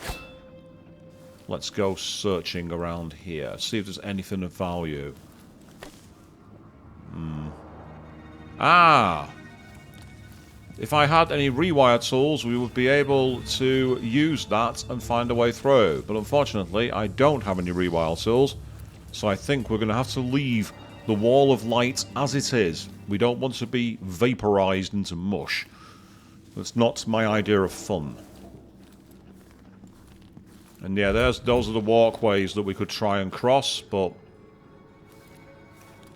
let's go searching around here. See if there's anything of value. Ah! If I had any rewire tools, we would be able to use that and find a way through. But unfortunately, I don't have any rewire tools. So I think we're going to have to leave the wall of light as it is. We don't want to be vaporized into mush. That's not my idea of fun. And yeah, those are the walkways that we could try and cross, but...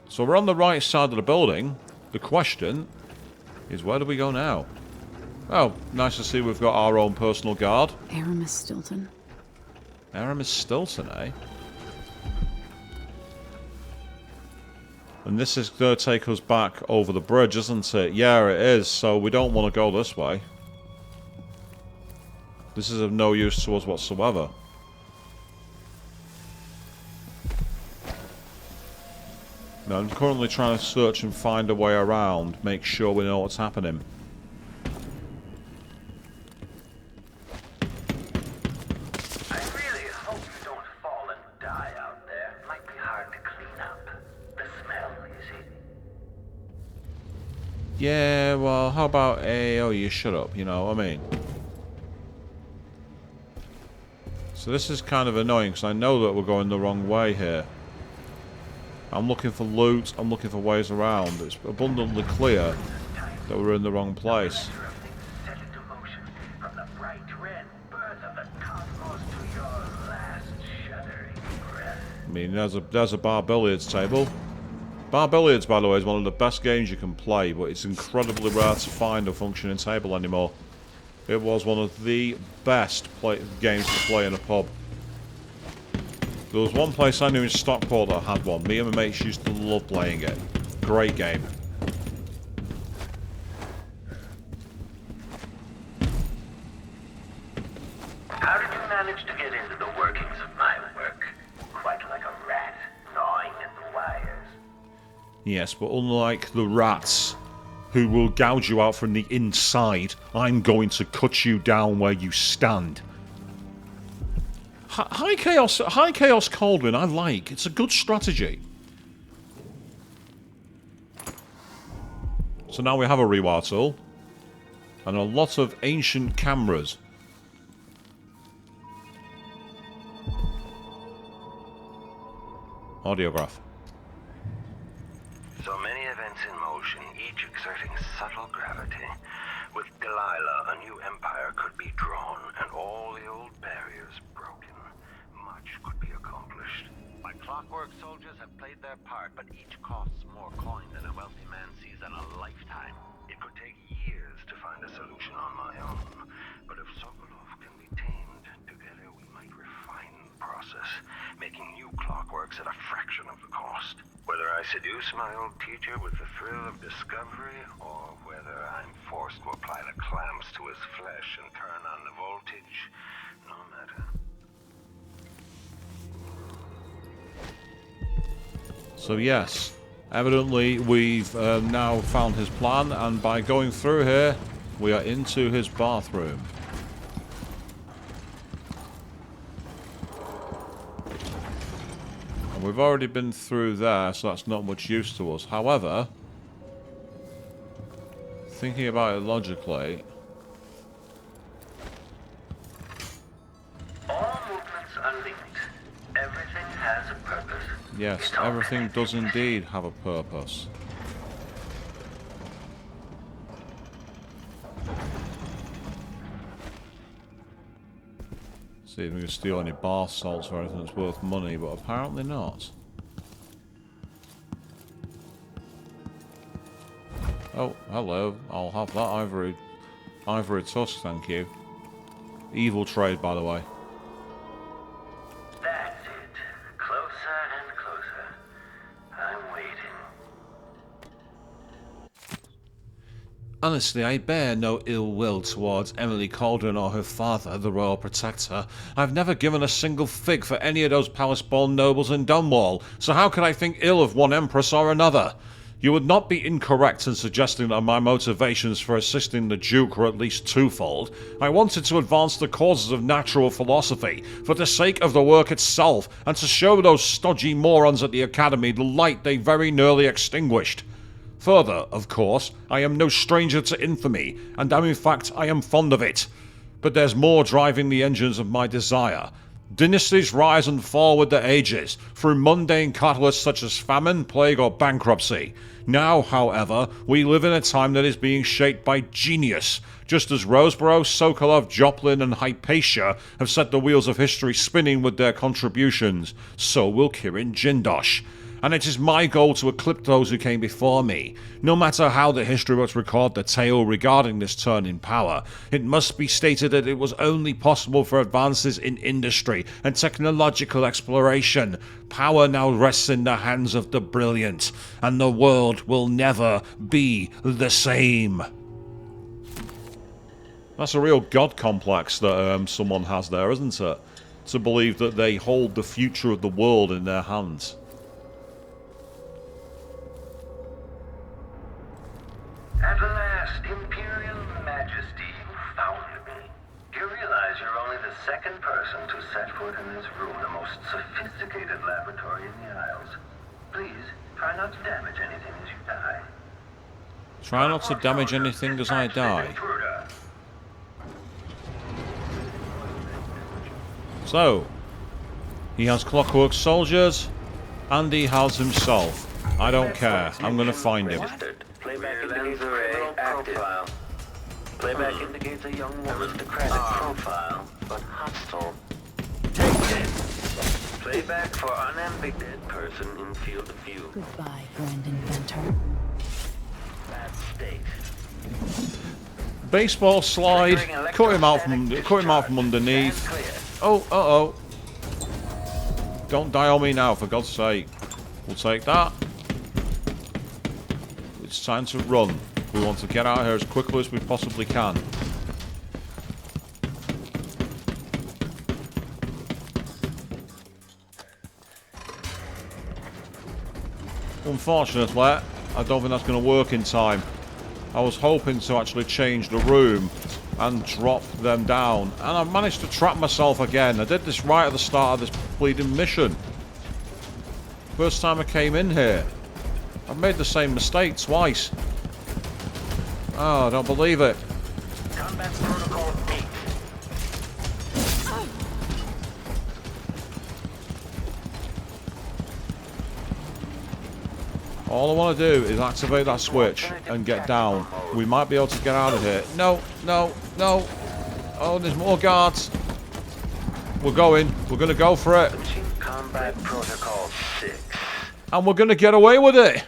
So we're on the right side of the building. The question is, where do we go now? Oh, nice to see we've got our own personal guard. Aramis Stilton. Aramis Stilton, eh? And this is going to take us back over the bridge, isn't it? Yeah, it is, so we don't want to go this way. This is of no use to us whatsoever. Now, I'm currently trying to search and find a way around, make sure we know what's happening. I really hope you don't fall and die out there. It might be hard to clean up. The smell, you see. Yeah, well, how about a... Oh, you shut up, you know what I mean? So this is kind of annoying, because I know that we're going the wrong way here. I'm looking for loot, I'm looking for ways around. It's abundantly clear that we're in the wrong place. I mean, there's a bar billiards table. Bar billiards, by the way, is one of the best games you can play, but it's incredibly rare to find a functioning table anymore. It was one of the best games to play in a pub. There was one place I knew in Stockport that had one. Me and my mates used to love playing it. Great game. How did you manage to get into the workings of my work? Quite like a rat, gnawing at the wires. Yes, but unlike the rats who will gouge you out from the inside, I'm going to cut you down where you stand. High Chaos Cauldron, I like. It's a good strategy. So now we have a rewire tool. And a lot of ancient cameras. Audiograph. So many events in motion, each exerting subtle gravity. With Delilah, a new empire could be drawn, and all the old barriers broken. Much could be accomplished. My clockwork soldiers have played their part, but each costs more coin than a wealthy man sees in a lifetime. It could take years to find a solution on my own. But if Sokolov can be tamed, together we might refine the process, making new clockworks at a fraction of the cost. Whether I seduce my old teacher with the thrill of discovery, or whether I'm forced to apply the clamps to his flesh and turn on the voltage, no matter. So yes, evidently we've now found his plan, and by going through here, We are into his bathroom. And we've already been through there, so that's not much use to us. However, thinking about it logically... All movements are linked. Everything has a purpose. Yes, everything does indeed have a purpose. See if we can steal any bath salts or anything that's worth money, but apparently not. Oh, hello. I'll have that ivory tusk, thank you. Evil trade, by the way. That's it. Closer and closer. I'm waiting. Honestly, I bear no ill will towards Emily Cauldron or her father, the Royal Protector. I've never given a single fig for any of those palace-born nobles in Dunwall, so how could I think ill of one empress or another? You would not be incorrect in suggesting that my motivations for assisting the Duke were at least twofold. I wanted to advance the causes of natural philosophy, for the sake of the work itself, and to show those stodgy morons at the Academy the light they very nearly extinguished. Further, of course, I am no stranger to infamy, and in fact I am fond of it. But there's more driving the engines of my desire. Dynasties rise and fall with the ages, through mundane catalysts such as famine, plague, or bankruptcy. Now, however, we live in a time that is being shaped by genius. Just as Roseborough, Sokolov, Joplin, and Hypatia have set the wheels of history spinning with their contributions, so will Kirin Jindosh. And it is my goal to eclipse those who came before me. No matter how the history books record the tale regarding this turn in power, it must be stated that it was only possible for advances in industry and technological exploration. Power now rests in the hands of the brilliant, and the world will never be the same. That's a real god complex that someone has there, isn't it? To believe that they hold the future of the world in their hands. At last, Imperial Majesty, you found me. You realize you're only the second person to set foot in this room, the most sophisticated laboratory in the Isles. Please, try not to damage anything as you die. Try not to damage anything as I die. So, he has clockwork soldiers, and he has himself. I don't care. I'm gonna find him. Playback indicates criminal profile. Playback indicates a young aristocratic profile, but hostile. Take this! Playback for unambiguous person in field of view. Goodbye, Grand Inventor. Bad state. Baseball slide. Cut him out from underneath. Oh, uh-oh. Don't die on me now, for God's sake. We'll take that. It's time to run. We want to get out of here as quickly as we possibly can. Unfortunately, I don't think that's going to work in time. I was hoping to actually change the room and drop them down. And I managed to trap myself again. I did this right at the start of this bleeding mission. First time I came in here. I've made the same mistake twice. Oh, I don't believe it. Combat protocol 8. All I want to do is activate that switch and get down. We might be able to get out of here. No, no, no. Oh, there's more guards. We're going. We're going to go for it. Combat protocol 6. And we're going to get away with it.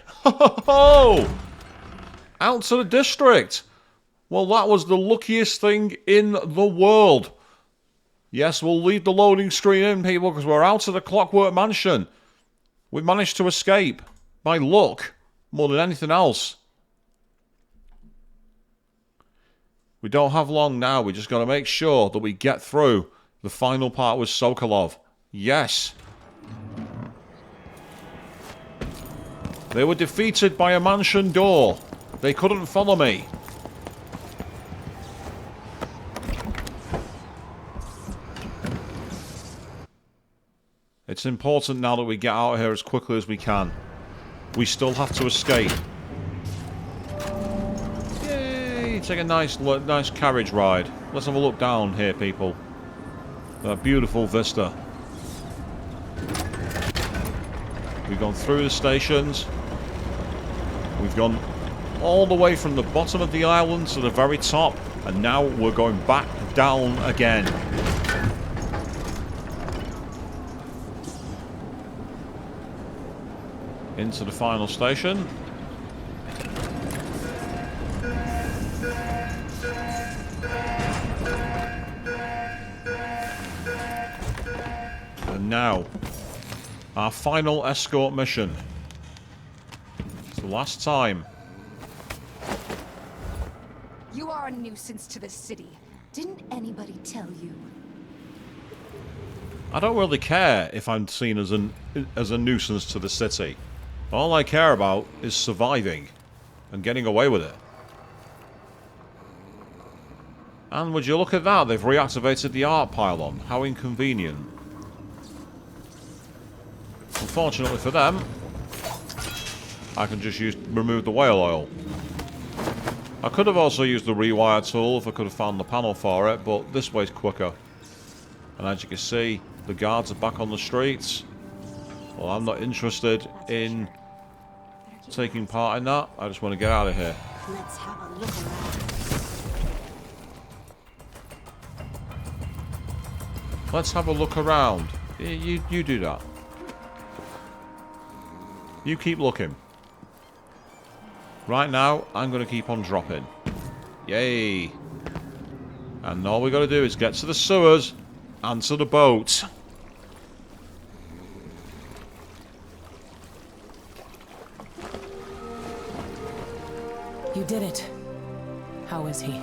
Out to the district. Well, that was the luckiest thing in the world. Yes, we'll leave the loading screen in, people, because we're out of the Clockwork Mansion. We managed to escape. By luck, more than anything else. We don't have long now. We just got to make sure that we get through the final part with Sokolov. Yes. They were defeated by a mansion door. They couldn't follow me. It's important now that we get out of here as quickly as we can. We still have to escape. Yay! Take a nice carriage ride. Let's have a look down here, people. A beautiful vista. We've gone through the stations. We've gone all the way from the bottom of the island to the very top. And now we're going back down again. Into the final station. And now, our final escort mission. It's the last time. You are a nuisance to the city. Didn't anybody tell you? I don't really care if I'm seen as a nuisance to the city. All I care about is surviving and getting away with it. And would you look at that? They've reactivated the art pylon. How inconvenient. Unfortunately for them, I can just remove the whale oil. I could have also used the rewire tool if I could have found the panel for it, but this way's quicker. And as you can see, the guards are back on the streets. Well, I'm not interested in taking part in that. I just want to get out of here. Let's have a look around. Let's have a look around. You do that. You keep looking. Right now, I'm going to keep on dropping. Yay. And all we got to do is get to the sewers and to the boat. You did it. How is he?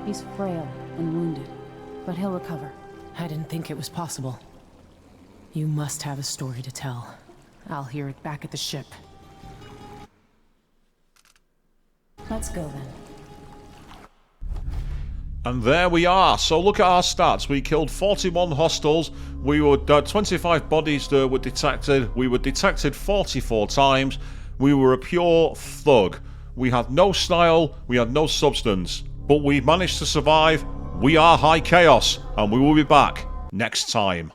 He's frail and wounded, but he'll recover. I didn't think it was possible. You must have a story to tell. I'll hear it back at the ship. Let's go then. And there we are. So look at our stats. We killed 41 hostiles. We were 25 bodies were detected. We were detected 44 times. We were a pure thug. We had no style. We had no substance. But we managed to survive. We are High Chaos. And we will be back next time.